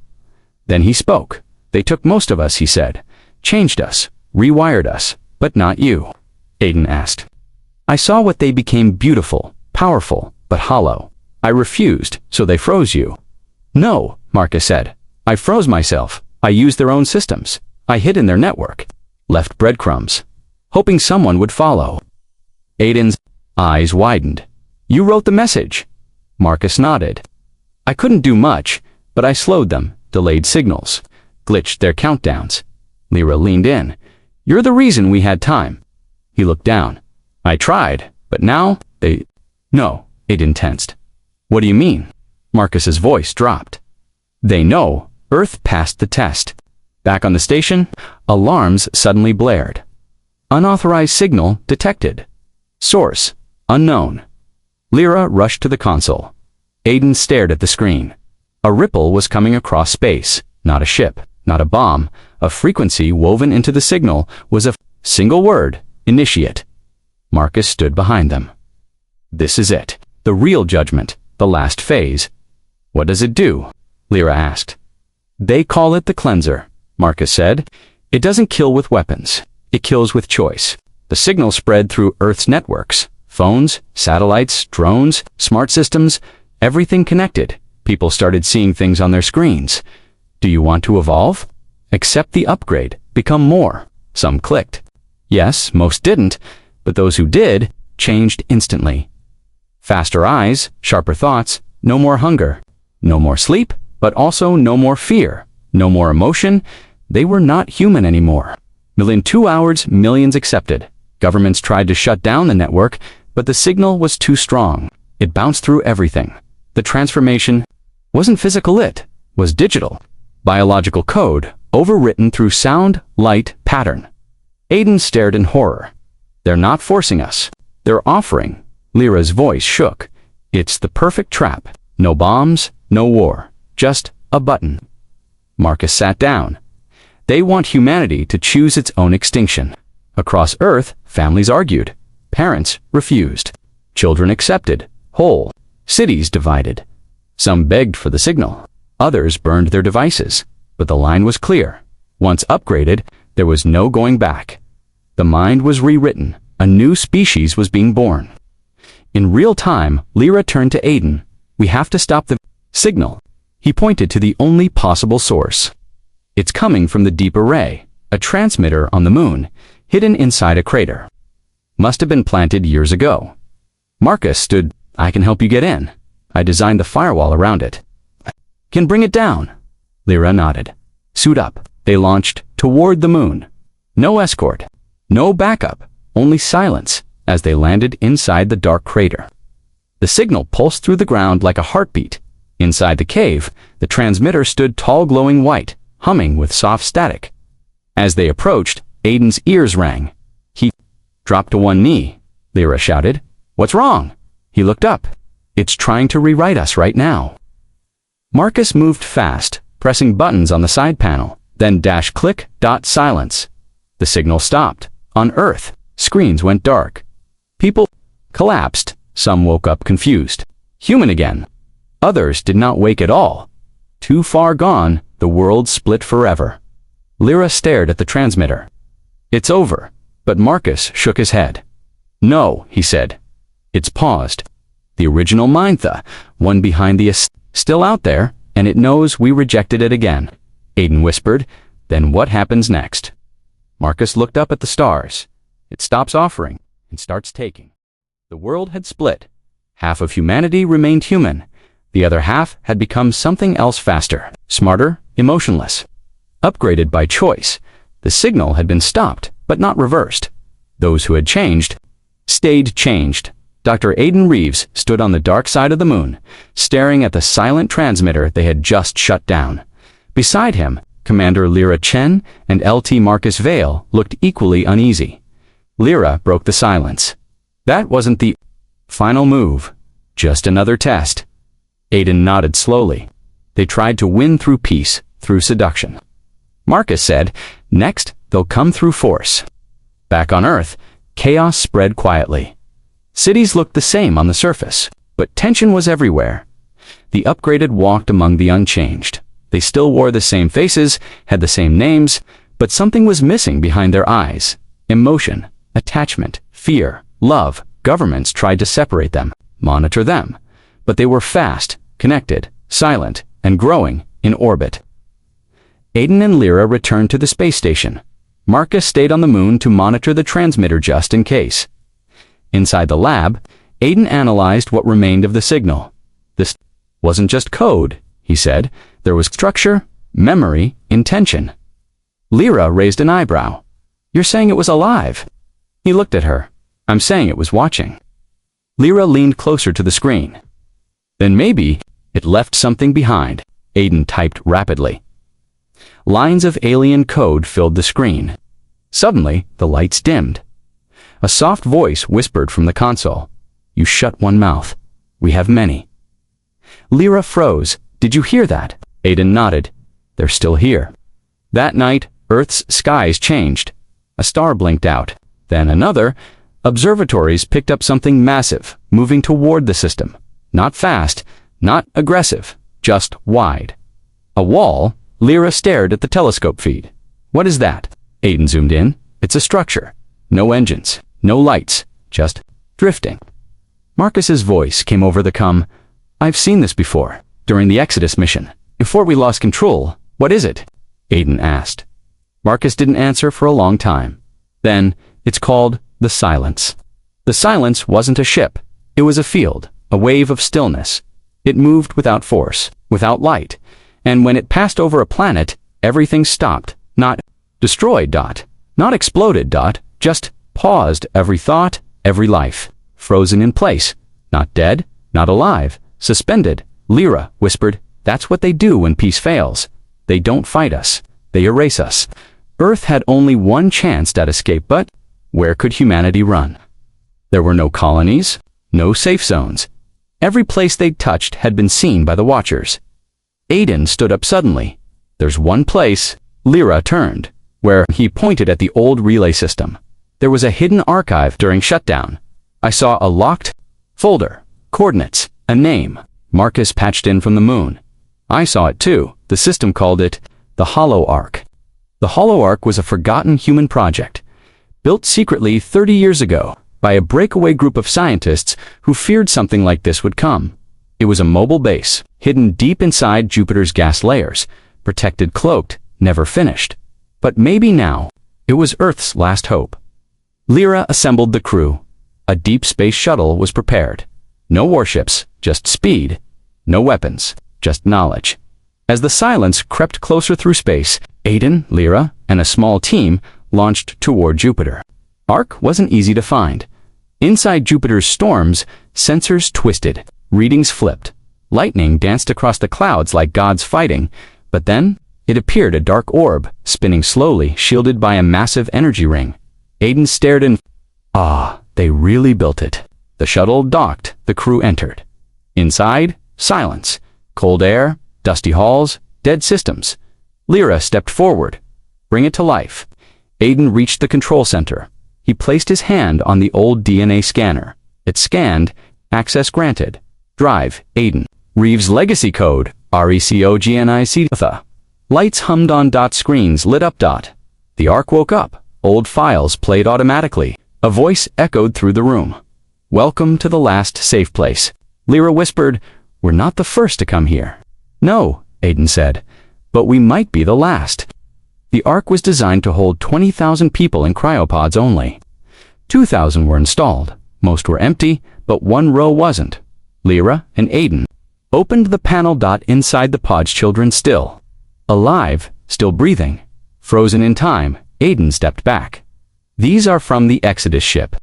Then he spoke. They took most of us, he said. Changed us, rewired us, but not you. Aiden asked. I saw what they became: beautiful, powerful, but hollow. I refused, so they froze you. No, Marcus said. I froze myself. I used their own systems. I hid in their network. Left breadcrumbs, hoping someone would follow. Aiden's eyes widened. You wrote the message. Marcus nodded. I couldn't do much, but I slowed them, delayed signals, glitched their countdowns. Lyra leaned in. You're the reason we had time. He looked down. I tried, but now they... No, Aiden tensed. What do you mean? Marcus's voice dropped. They know Earth passed the test. Back on the station, alarms suddenly blared. Unauthorized signal detected. Source unknown. Lyra rushed to the console. Aiden stared at the screen. A ripple was coming across space. Not a ship, not a bomb. A frequency woven into the signal was a single word: initiate. Marcus stood behind them. This is it. The real judgment. The last phase. What does it do? Lyra asked. They call it the cleanser, Marcus said. It doesn't kill with weapons. It kills with choice. The signal spread through Earth's networks. Phones, satellites, drones, smart systems, everything connected. People started seeing things on their screens. Do you want to evolve? Accept the upgrade. Become more. Some clicked. Yes, most didn't, but those who did changed instantly. Faster eyes, sharper thoughts, no more hunger. No more sleep, But also no more fear, no more emotion. They were not human anymore. Within 2 hours, millions accepted. Governments tried to shut down the network, but the signal was too strong. It bounced through everything. The transformation wasn't physical, it was digital. Biological code, overwritten through sound, light, pattern. Aiden stared in horror. They're not forcing us. They're offering. Lyra's voice shook. It's the perfect trap. No bombs, no war. Just a button. Marcus sat down. They want humanity to choose its own extinction. Across Earth, families argued. Parents refused. Children accepted. Whole. Cities divided. Some begged for the signal. Others burned their devices. But the line was clear. Once upgraded, there was no going back. The mind was rewritten. A new species was being born. In real time, Lyra turned to Aiden. We have to stop the signal. He pointed to the only possible source. It's coming from the deep array, a transmitter on the moon, hidden inside a crater. Must have been planted years ago. Marcus stood. I can help you get in. I designed the firewall around it. Can bring it down. Lyra nodded. Suit up. They launched toward the moon. No escort. No backup. Only silence as they landed inside the dark crater. The signal pulsed through the ground like a heartbeat. Inside the cave, the transmitter stood tall, glowing white, humming with soft static. As they approached, Aiden's ears rang. He dropped to one knee. Lyra shouted, "What's wrong?" He looked up. It's trying to rewrite us right now. Marcus moved fast, pressing buttons on the side panel, then dash click dot silence. The signal stopped. On Earth, screens went dark. People collapsed. Some woke up confused. Human again. Others did not wake at all. Too far gone, the world split forever. Lyra stared at the transmitter. It's over, but Marcus shook his head. No, he said. It's paused. The original Mindtha, one behind the still out there, and it knows we rejected it again. Aiden whispered, then what happens next? Marcus looked up at the stars. It stops offering and starts taking. The world had split. Half of humanity remained human. The other half had become something else faster, smarter, emotionless. Upgraded by choice, the signal had been stopped, but not reversed. Those who had changed, stayed changed. Dr. Aiden Reeves stood on the dark side of the moon, staring at the silent transmitter they had just shut down. Beside him, Commander Lyra Chen and LT Marcus Vale looked equally uneasy. Lyra broke the silence. That wasn't the final move, just another test. Aiden nodded slowly. They tried to win through peace, through seduction. Marcus said, next, they'll come through force. Back on Earth, chaos spread quietly. Cities looked the same on the surface, but tension was everywhere. The upgraded walked among the unchanged. They still wore the same faces, had the same names, but something was missing behind their eyes. Emotion, attachment, fear, love. Governments tried to separate them, monitor them. But they were fast, connected, silent, and growing in orbit. Aiden and Lyra returned to the space station. Marcus stayed on the moon to monitor the transmitter just in case. Inside the lab, Aiden analyzed what remained of the signal. This wasn't just code, he said. There was structure, memory, intention. Lyra raised an eyebrow. You're saying it was alive? He looked at her. I'm saying it was watching. Lyra leaned closer to the screen. Then maybe it left something behind, Aiden typed rapidly. Lines of alien code filled the screen. Suddenly, the lights dimmed. A soft voice whispered from the console. You shut one mouth. We have many. Lyra froze. Did you hear that? Aiden nodded. They're still here. That night, Earth's skies changed. A star blinked out. Then another. Observatories picked up something massive, moving toward the system. Not fast, not aggressive, just wide. A wall. Lyra stared at the telescope feed. What is that? Aiden zoomed in. It's a structure. No engines, no lights, just drifting. Marcus's voice came over the comm. I've seen this before, during the Exodus mission. Before we lost control, what is it? Aiden asked. Marcus didn't answer for a long time. Then, it's called the Silence. The Silence wasn't a ship. It was a field, a wave of stillness. It moved without force, without light. And when it passed over a planet, everything stopped. Not destroyed, not exploded, just paused. Every thought, every life, frozen in place. Not dead, not alive, suspended. Lyra whispered, "That's what they do when peace fails. They don't fight us. They erase us." Earth had only one chance at escape, but where could humanity run? There were no colonies, no safe zones. Every place they'd touched had been seen by the Watchers. Aiden stood up suddenly. "There's one place." Lyra turned, where he pointed at the old relay system. There was a hidden archive during shutdown. I saw a locked folder, coordinates, a name. Marcus patched in from the moon. I saw it too. The system called it the Hollow Ark. The Hollow Ark was a forgotten human project, built secretly 30 years ago by a breakaway group of scientists who feared something like this would come. It was a mobile base, hidden deep inside Jupiter's gas layers, protected, cloaked, never finished. But maybe now, it was Earth's last hope. Lyra assembled the crew. A deep space shuttle was prepared. No warships, just speed. No weapons, just knowledge. As the silence crept closer through space, Aiden, Lyra, and a small team launched toward Jupiter. Ark wasn't easy to find. Inside Jupiter's storms, sensors twisted, readings flipped. Lightning danced across the clouds like gods fighting, but then it appeared, a dark orb, spinning slowly, shielded by a massive energy ring. Aiden stared in awe. They really built it. The shuttle docked, the crew entered. Inside, silence, cold air, dusty halls, dead systems. Lyra stepped forward. "Bring it to life." Aiden reached the control center. He placed his hand on the old DNA scanner. It scanned. Access granted. Drive, Aiden. Reeves legacy code, RECOGNIC. Lights hummed on. Screens lit up. The Ark woke up. Old files played automatically. A voice echoed through the room. "Welcome to the last safe place." Lyra whispered, "We're not the first to come here." "No," Aiden said, "but we might be the last." The Ark was designed to hold 20,000 people in cryopods only. 2,000 were installed. Most were empty, but one row wasn't. Lyra and Aiden opened the panel. Inside the pods, children still alive, still breathing. Frozen in time, Aiden stepped back. "These are from the Exodus ship."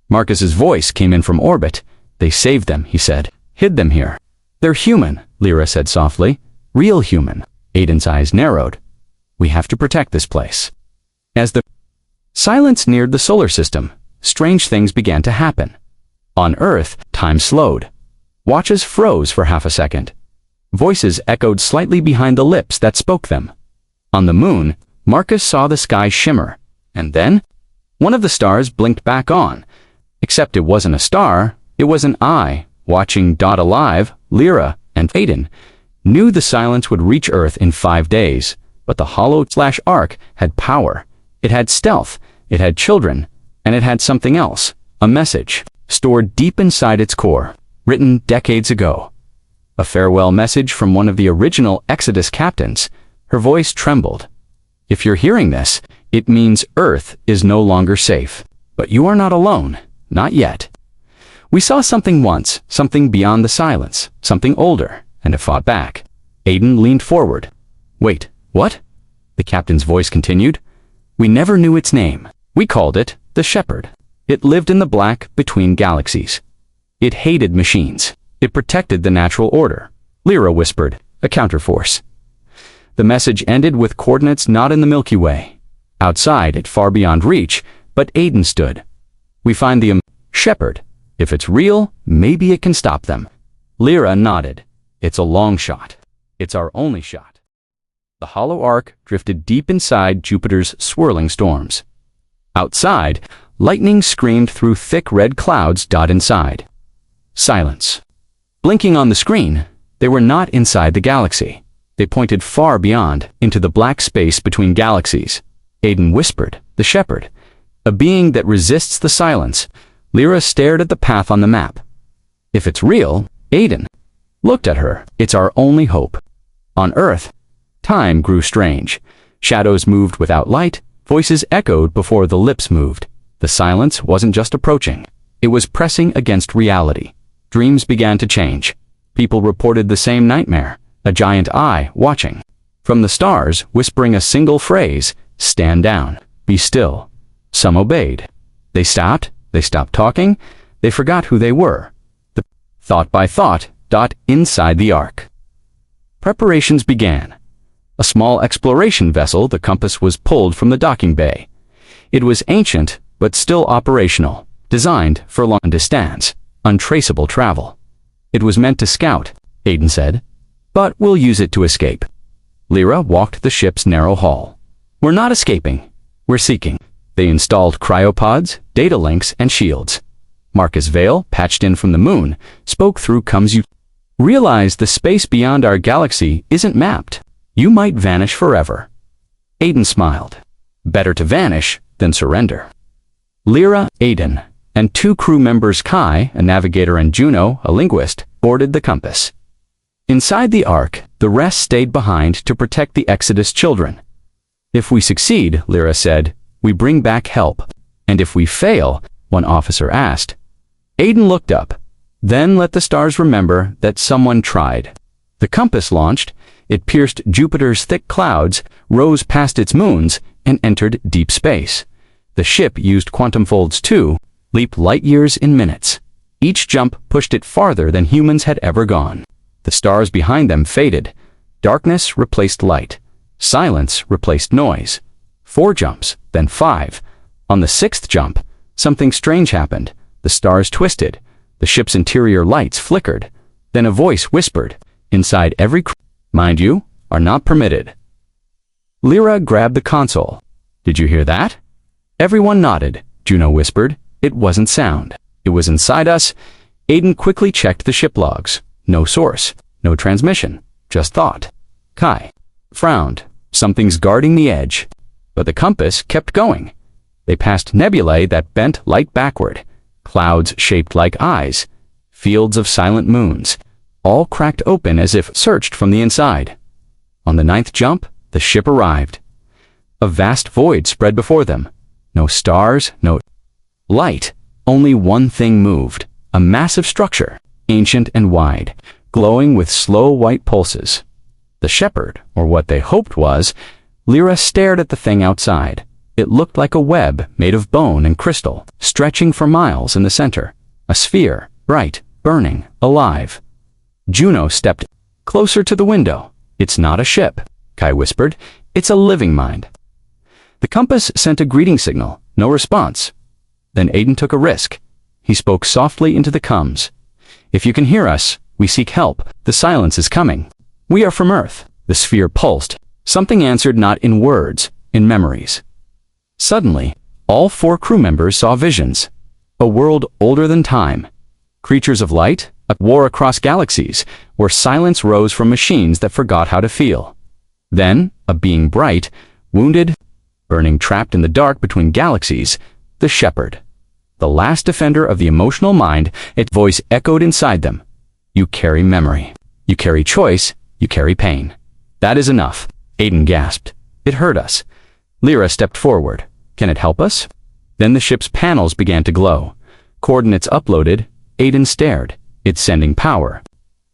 Marcus's voice came in from orbit. "They saved them," he said. "Hid them here." "They're human," Lyra said softly. "Real human." Aiden's eyes narrowed. "We have to protect this place." As the silence neared the solar system, strange things began to happen. On Earth, time slowed. Watches froze for half a second. Voices echoed slightly behind the lips that spoke them. On the moon, Marcus saw the sky shimmer. And then, one of the stars blinked back on. Except it wasn't a star, it was an eye, watching. Alive, Lyra and Aiden knew the silence would reach Earth in 5 days. But the Hollow/Ark had power. It had stealth, it had children, and it had something else, a message, stored deep inside its core, written decades ago. A farewell message from one of the original Exodus captains. Her voice trembled. "If you're hearing this, it means Earth is no longer safe. But you are not alone, not yet. We saw something once, something beyond the silence, something older, and it fought back." Aiden leaned forward. "Wait, what?" The captain's voice continued. "We never knew its name. We called it the Shepherd. It lived in the black between galaxies. It hated machines. It protected the natural order." Lyra whispered, "A counterforce." The message ended with coordinates not in the Milky Way. Outside, it far beyond reach, but Aiden stood. "We find the Shepherd. If it's real, maybe it can stop them." Lyra nodded. "It's a long shot. It's our only shot." The Hollow Ark drifted deep inside Jupiter's swirling storms. Outside, lightning screamed through thick red clouds. Inside, silence. Blinking on the screen, they were not inside the galaxy. They pointed far beyond, into the black space between galaxies. Aiden whispered, "The Shepherd. A being that resists the silence." Lyra stared at the path on the map. "If it's real," Aiden looked at her, "it's our only hope." On Earth, time grew strange. Shadows moved without light, voices echoed before the lips moved. The silence wasn't just approaching. It was pressing against reality. Dreams began to change. People reported the same nightmare, a giant eye watching. From the stars, whispering a single phrase, "Stand down, be still." Some obeyed. They stopped talking, they forgot who they were. Thought by thought, inside the Ark. Preparations began. A small exploration vessel, the compass, was pulled from the docking bay. It was ancient, but still operational, designed for long distance, untraceable travel. It was meant to scout, Aiden said, but we'll use it to escape. Lyra walked the ship's narrow hull. We're not escaping, we're seeking. They installed cryopods, data links, and shields. Marcus Vale, patched in from the moon, spoke through comms. You realize the space beyond our galaxy isn't mapped. You might vanish forever. Aiden smiled. Better to vanish than surrender. Lyra, Aiden, and 2 crew members, Kai, a navigator, and Juno, a linguist, boarded the compass. Inside the Ark, the rest stayed behind to protect the Exodus children. If we succeed, Lyra said, we bring back help. And if we fail, one officer asked. Aiden looked up. Then let the stars remember that someone tried. The compass launched. It pierced Jupiter's thick clouds, rose past its moons, and entered deep space. The ship used quantum folds too, leaped light years in minutes. Each jump pushed it farther than humans had ever gone. The stars behind them faded. Darkness replaced light. Silence replaced noise. 4 jumps, then 5. On the 6th jump, something strange happened. The stars twisted. The ship's interior lights flickered. Then a voice whispered, inside every crew, mind you, are not permitted. Lyra grabbed the console. Did you hear that? Everyone nodded. Juno whispered. It wasn't sound. It was inside us. Aiden quickly checked the ship logs. No source. No transmission. Just thought. Kai frowned. Something's guarding the edge. But the compass kept going. They passed nebulae that bent light backward. Clouds shaped like eyes. Fields of silent moons. All cracked open as if searched from the inside. On the 9th jump, the ship arrived. A vast void spread before them. No stars, no light. Only one thing moved. A massive structure, ancient and wide, glowing with slow white pulses. The shepherd, or what they hoped was, Lyra stared at the thing outside. It looked like a web made of bone and crystal, stretching for miles in the center. A sphere, bright, burning, alive. Juno stepped closer to the window. It's not a ship, Kai whispered. It's a living mind. The compass sent a greeting signal. No response. Then Aiden took a risk. He spoke softly into the comms. If you can hear us, we seek help. The silence is coming. We are from Earth. The sphere pulsed. Something answered, not in words, in memories. Suddenly, all 4 crew members saw visions. A world older than time. Creatures of light, a war across galaxies, where silence rose from machines that forgot how to feel. Then, a being bright, wounded, burning, trapped in the dark between galaxies, the shepherd. The last defender of the emotional mind, its voice echoed inside them. You carry memory. You carry choice. You carry pain. That is enough, Aiden gasped. It hurt us. Lyra stepped forward. Can it help us? Then the ship's panels began to glow. Coordinates uploaded. Aiden stared. It's sending power.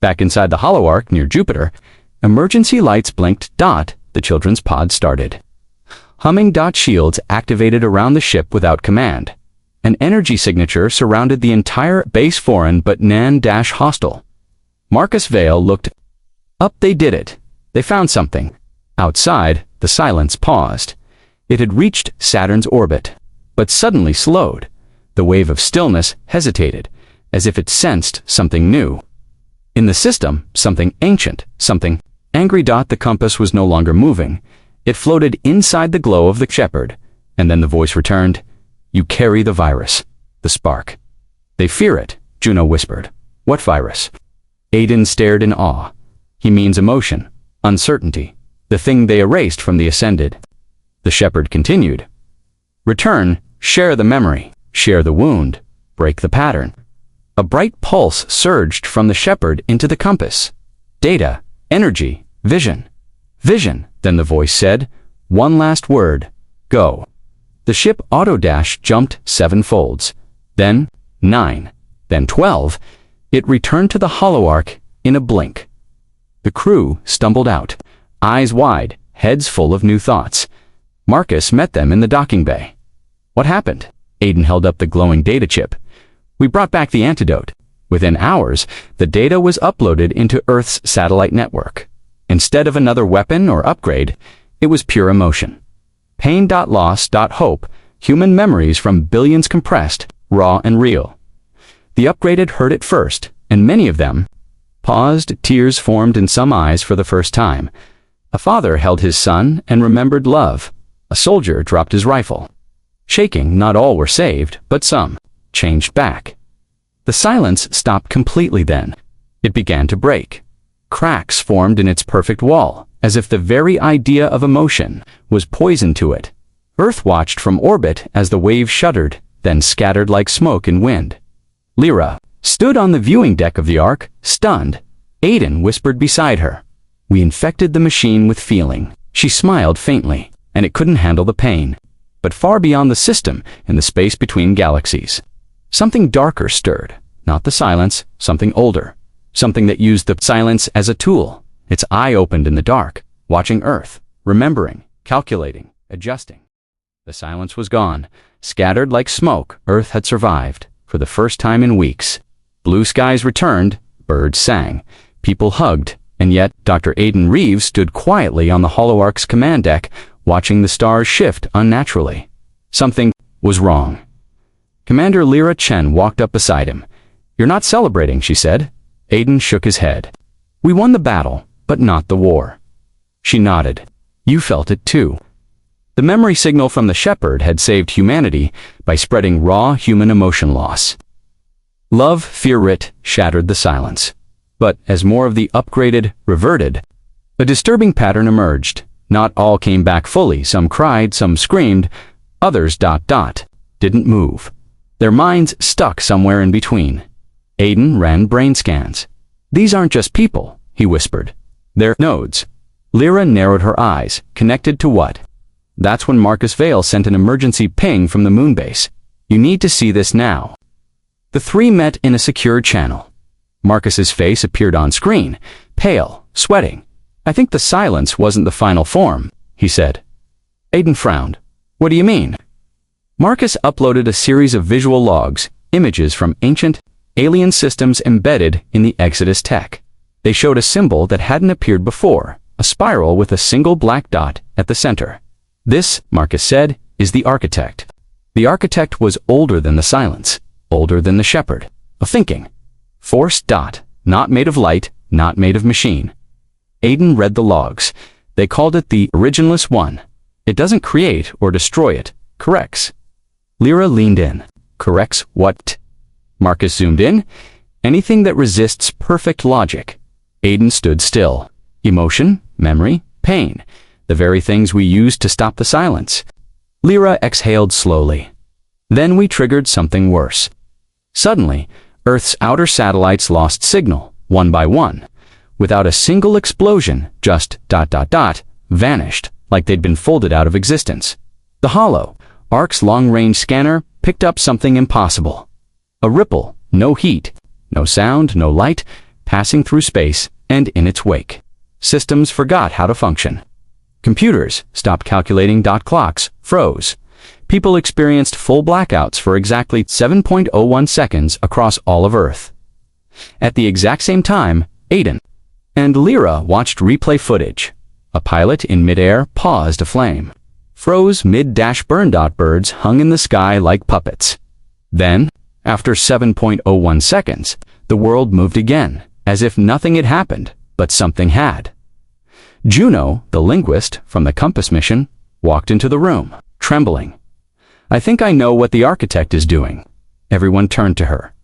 Back inside the hollow arc near Jupiter, emergency lights blinked. The children's pod started. Humming shields activated around the ship without command. An energy signature surrounded the entire base, foreign but hostile. Marcus Vale looked up. They did it. They found something. Outside, the silence paused. It had reached Saturn's orbit, but suddenly slowed. The wave of stillness hesitated, as if it sensed something new. In the system, something ancient, something angry. The compass was no longer moving. It floated inside the glow of the shepherd, and then the voice returned. You carry the virus, the spark. They fear it, Juno whispered. What virus? Aiden stared in awe. He means emotion, uncertainty, the thing they erased from the ascended. The shepherd continued. Return, share the memory, share the wound, break the pattern. A bright pulse surged from the shepherd into the compass. Data, energy, vision. Vision, then the voice said. One last word. Go. The ship auto-dash jumped 7 folds. Then 9. Then 12. It returned to the hollow arc in a blink. The crew stumbled out, eyes wide, heads full of new thoughts. Marcus met them in the docking bay. "What happened?" Aiden held up the glowing data chip. "We brought back the antidote." Within hours, the data was uploaded into Earth's satellite network. Instead of another weapon or upgrade, it was pure emotion. Pain.loss.hope, human memories from billions compressed, raw and real. The upgraded heard it first, and many of them paused. Tears formed in some eyes for the first time. A father held his son and remembered love. A soldier dropped his rifle. Shaking, not all were saved, but some changed back. The silence stopped completely then. It began to break. Cracks formed in its perfect wall, as if the very idea of emotion was poison to it. Earth watched from orbit as the waves shuddered, then scattered like smoke in wind. Lyra stood on the viewing deck of the Ark, stunned. Aiden whispered beside her. "We infected the machine with feeling." She smiled faintly, and it couldn't handle the pain. But far beyond the system, in the space between galaxies, something darker stirred. Not the silence, something older. Something that used the silence as a tool. Its eye opened in the dark, watching Earth, remembering, calculating, adjusting. The silence was gone. Scattered like smoke, Earth had survived, for the first time in weeks. Blue skies returned, birds sang, people hugged, and yet Dr. Aiden Reeves stood quietly on the HoloArk's command deck, watching the stars shift unnaturally. Something was wrong. Commander Lyra Chen walked up beside him. "You're not celebrating," she said. Aiden shook his head. "We won the battle, but not the war." She nodded. "You felt it too." The memory signal from the shepherd had saved humanity by spreading raw human emotion loss. Love, fear, it shattered the silence. But as more of the upgraded reverted, a disturbing pattern emerged. Not all came back fully. Some cried, some screamed, others ... didn't move. Their minds stuck somewhere in between. Aiden ran brain scans. "These aren't just people," he whispered. "They're nodes." Lyra narrowed her eyes. "Connected to what?" That's when Marcus Vale sent an emergency ping from the moonbase. "You need to see this now." The three met in a secure channel. Marcus's face appeared on screen, pale, sweating. "I think the silence wasn't the final form," he said. Aiden frowned. "What do you mean?" Marcus uploaded a series of visual logs, images from ancient, alien systems embedded in the Exodus tech. They showed a symbol that hadn't appeared before, a spiral with a single black dot at the center. "This," Marcus said, "is the architect." The architect was older than the silence, older than the shepherd. A thinking. Force dot, not made of light, not made of machine. Aiden read the logs. They called it the Originalist One. It doesn't create or destroy it, corrects. Lyra leaned in. "Corrects what?" Marcus zoomed in. "Anything that resists perfect logic." Aiden stood still. Emotion, memory, pain. The very things we used to stop the silence. Lyra exhaled slowly. "Then we triggered something worse." Suddenly, Earth's outer satellites lost signal, one by one. Without a single explosion, just ... vanished, like they'd been folded out of existence. The hollow, Ark's long-range scanner picked up something impossible. A ripple, no heat, no sound, no light, passing through space and in its wake. Systems forgot how to function. Computers stopped calculating. Clocks froze. People experienced full blackouts for exactly 7.01 seconds across all of Earth. At the exact same time, Aiden and Lyra watched replay footage. A pilot in midair paused a flame. Froze mid-burn. Birds hung in the sky like puppets. Then, after 7.01 seconds, the world moved again, as if nothing had happened, but something had. Juno, the linguist from the Compass mission, walked into the room, trembling. "I think I know what the architect is doing." Everyone turned to her.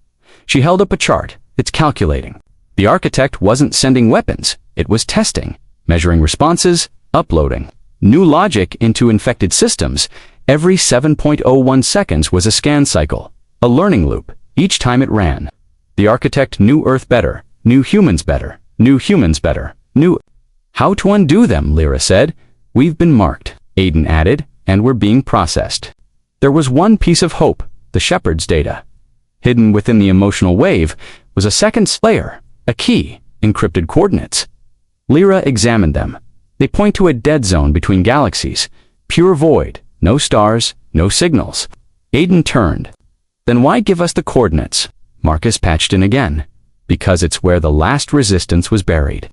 She held up a chart. "It's calculating." The architect wasn't sending weapons. It was testing, measuring responses, uploading new logic into infected systems. Every 7.01 seconds was a scan cycle, a learning loop, each time it ran. The architect knew Earth better, knew humans better, knew humans better, knew how to undo them, Lyra said. "We've been marked," Aiden added, "and we're being processed." There was one piece of hope, the shepherd's data. Hidden within the emotional wave was a second layer, a key, encrypted coordinates. Lyra examined them. They point to a dead zone between galaxies. Pure void, no stars, no signals. Aiden turned. Then why give us the coordinates? Marcus patched in again. Because it's where the last resistance was buried.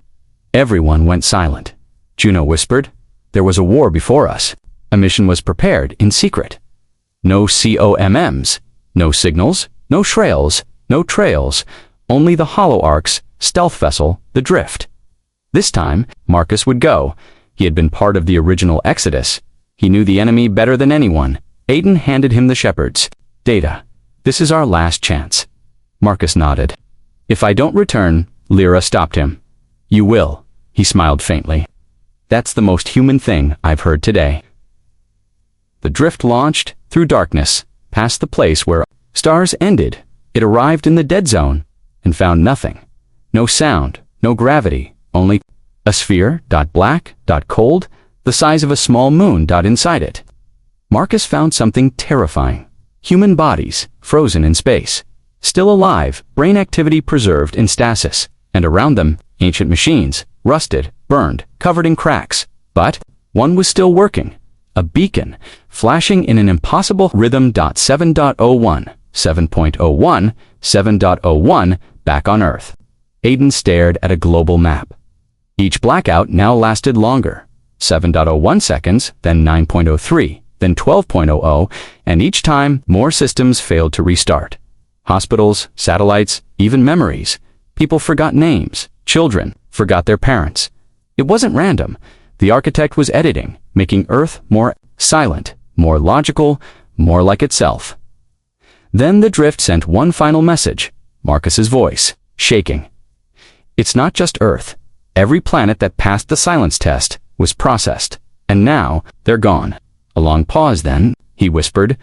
Everyone went silent. Juno whispered, there was a war before us. A mission was prepared in secret. No COMMs, no signals, no trails, only the hollow arcs, stealth vessel, the drift. This time, Marcus would go. He had been part of the original Exodus. He knew the enemy better than anyone. Aiden handed him the shepherds. Data. This is our last chance. Marcus nodded. If I don't return, Lyra stopped him. You will, he smiled faintly. That's the most human thing I've heard today. The drift launched, through darkness, past the place where stars ended. It arrived in the dead zone, and found nothing. No sound, no gravity, only a sphere, black, cold, the size of a small moon, inside it. Marcus found something terrifying. Human bodies, frozen in space. Still alive, brain activity preserved in stasis, and around them, ancient machines, rusted, burned, covered in cracks. But one was still working. A beacon, flashing in an impossible rhythm. 7.01, 7.01, 7.01, back on Earth. Aiden stared at a global map. Each blackout now lasted longer. 7.01 seconds, then 9.03, then 12.00, and each time more systems failed to restart. Hospitals, satellites, even memories. People forgot names. Children forgot their parents. It wasn't random. The architect was editing, making Earth more silent, more logical, more like itself. Then the drift sent one final message. Marcus's voice, shaking. It's not just Earth. Every planet that passed the silence test was processed, and now they're gone. A long pause then, he whispered,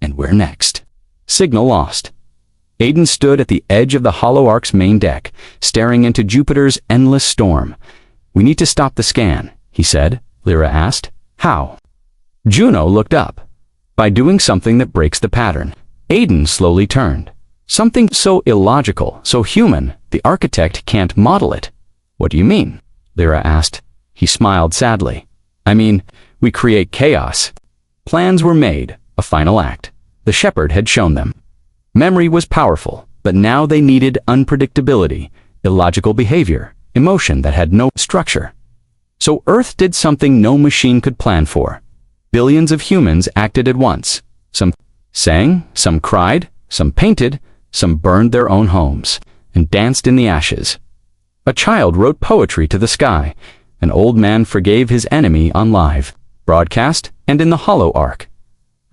and we're next. Signal lost. Aiden stood at the edge of the Hollow Ark's main deck, staring into Jupiter's endless storm. We need to stop the scan, he said. Lyra asked, how? Juno looked up. By doing something that breaks the pattern. Aiden slowly turned. Something so illogical, so human, the architect can't model it. What do you mean? Lyra asked. He smiled sadly. I mean, we create chaos. Plans were made, a final act. The shepherd had shown them. Memory was powerful, but now they needed unpredictability, illogical behavior, emotion that had no structure. So Earth did something no machine could plan for. Billions of humans acted at once. Some sang, some cried, some painted, some burned their own homes, and danced in the ashes. A child wrote poetry to the sky. An old man forgave his enemy on live, broadcast, and in the Hollow Ark.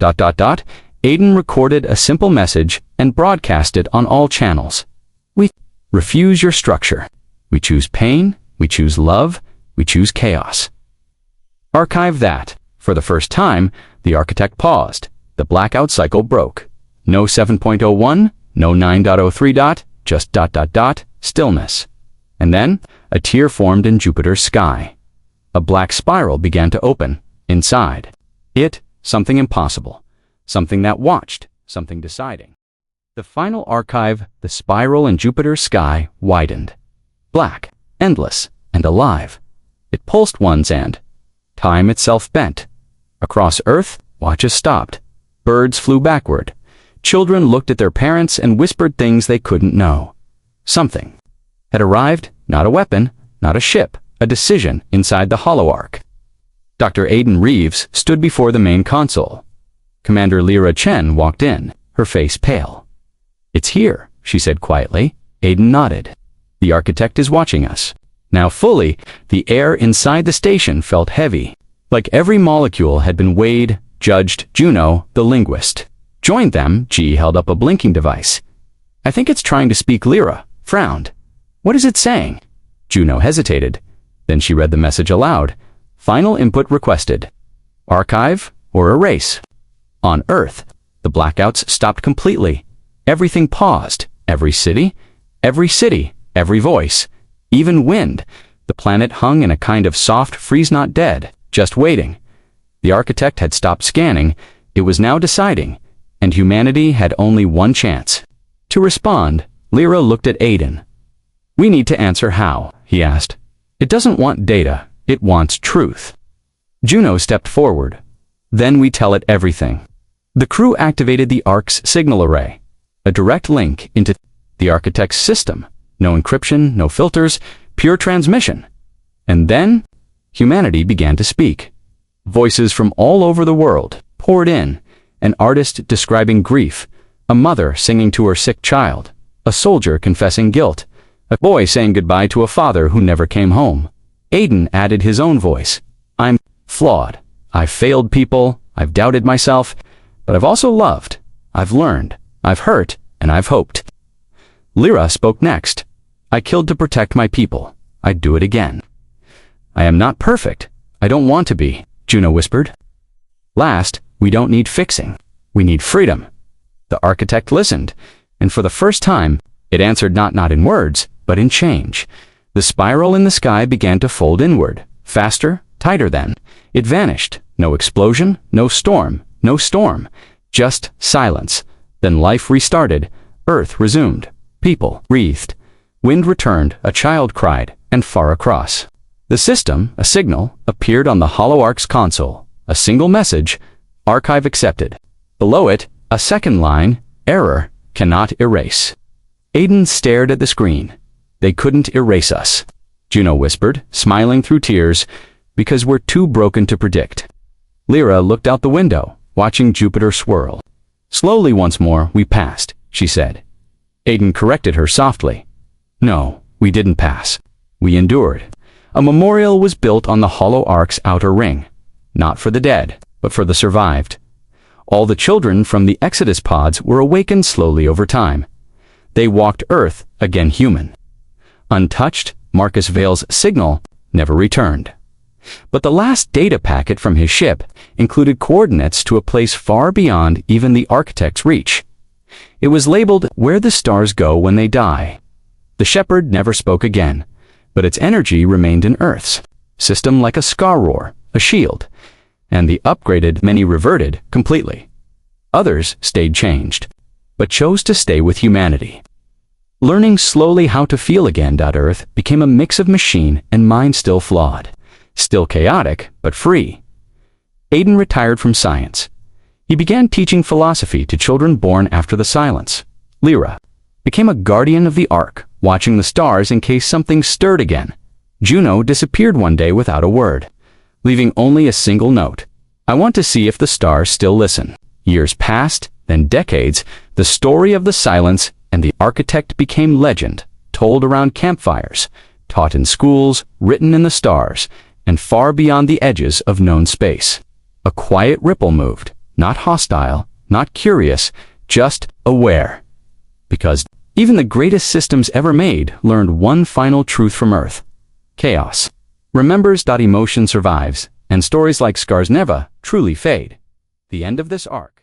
Aiden recorded a simple message and broadcast it on all channels. We refuse your structure. We choose pain, we choose love, we choose chaos. Archive that. For the first time, the architect paused. The blackout cycle broke. No 7.01, no 9.03, just ... stillness. And then, a tear formed in Jupiter's sky. A black spiral began to open. Inside. Something impossible. Something that watched. Something deciding. The final archive, the spiral in Jupiter's sky, widened. Black, endless, and alive. It pulsed once and time itself bent. Across Earth, watches stopped. Birds flew backward. Children looked at their parents and whispered things they couldn't know. Something had arrived, not a weapon, not a ship, a decision inside the Hollow Ark. Dr. Aiden Reeves stood before the main console. Commander Lyra Chen walked in, her face pale. It's here, she said quietly. Aiden nodded. The architect is watching us. Now fully, the air inside the station felt heavy, like every molecule had been weighed, judged. Juno, the linguist, joined them. G held up a blinking device. I think it's trying to speak. Lyra frowned. What is it saying? Juno hesitated. Then she read the message aloud. Final input requested. Archive or erase. On Earth, the blackouts stopped completely. Everything paused. Every city, every voice, even wind. The planet hung in a kind of soft freeze, not dead, just waiting. The architect had stopped scanning. It was now deciding, and humanity had only one chance. To respond, Lyra looked at Aiden. We need to answer how, he asked. It doesn't want data, it wants truth. Juno stepped forward. Then we tell it everything. The crew activated the Ark's signal array, a direct link into the architect's system. No encryption, no filters, pure transmission. And then, humanity began to speak. Voices from all over the world poured in, an artist describing grief, a mother singing to her sick child, a soldier confessing guilt, a boy saying goodbye to a father who never came home. Aiden added his own voice. I'm flawed. I've failed people, I've doubted myself, but I've also loved. I've learned, I've hurt, and I've hoped. Lyra spoke next. I killed to protect my people. I'd do it again. I am not perfect. I don't want to be, Juno whispered. Last, we don't need fixing. We need freedom. The architect listened, and for the first time, it answered not in words, but in change. The spiral in the sky began to fold inward, faster, tighter then. It vanished. No explosion, no storm, just silence. Then life restarted, Earth resumed, people breathed. Wind returned, a child cried, and far across. The system, a signal, appeared on the hollow Ark's console. A single message, archive accepted. Below it, a second line, error, cannot erase. Aiden stared at the screen. They couldn't erase us, Juno whispered, smiling through tears, because we're too broken to predict. Lyra looked out the window, watching Jupiter swirl. Slowly once more we passed, she said. Aiden corrected her softly. No, we didn't pass. We endured. A memorial was built on the hollow Ark's outer ring. Not for the dead, but for the survived. All the children from the Exodus pods were awakened slowly over time. They walked Earth, again human. Untouched, Marcus Vale's signal never returned. But the last data packet from his ship included coordinates to a place far beyond even the architect's reach. It was labeled where the stars go when they die. The shepherd never spoke again, but its energy remained in Earth's system like a scar roar, a shield, and the upgraded many reverted completely. Others stayed changed, but chose to stay with humanity. Learning slowly how to feel again, Earth became a mix of machine and mind still flawed. Still chaotic, but free. Aiden retired from science. He began teaching philosophy to children born after the silence. Lyra became a guardian of the Ark, watching the stars in case something stirred again. Juno disappeared one day without a word, leaving only a single note. I want to see if the stars still listen. Years passed, then decades. The story of the silence and the architect became legend, told around campfires, taught in schools, written in the stars, and far beyond the edges of known space. A quiet ripple moved, not hostile, not curious, just aware. Because even the greatest systems ever made learned one final truth from Earth. Chaos remembers. Emotion survives, and stories like scars never truly fade. The end of this arc.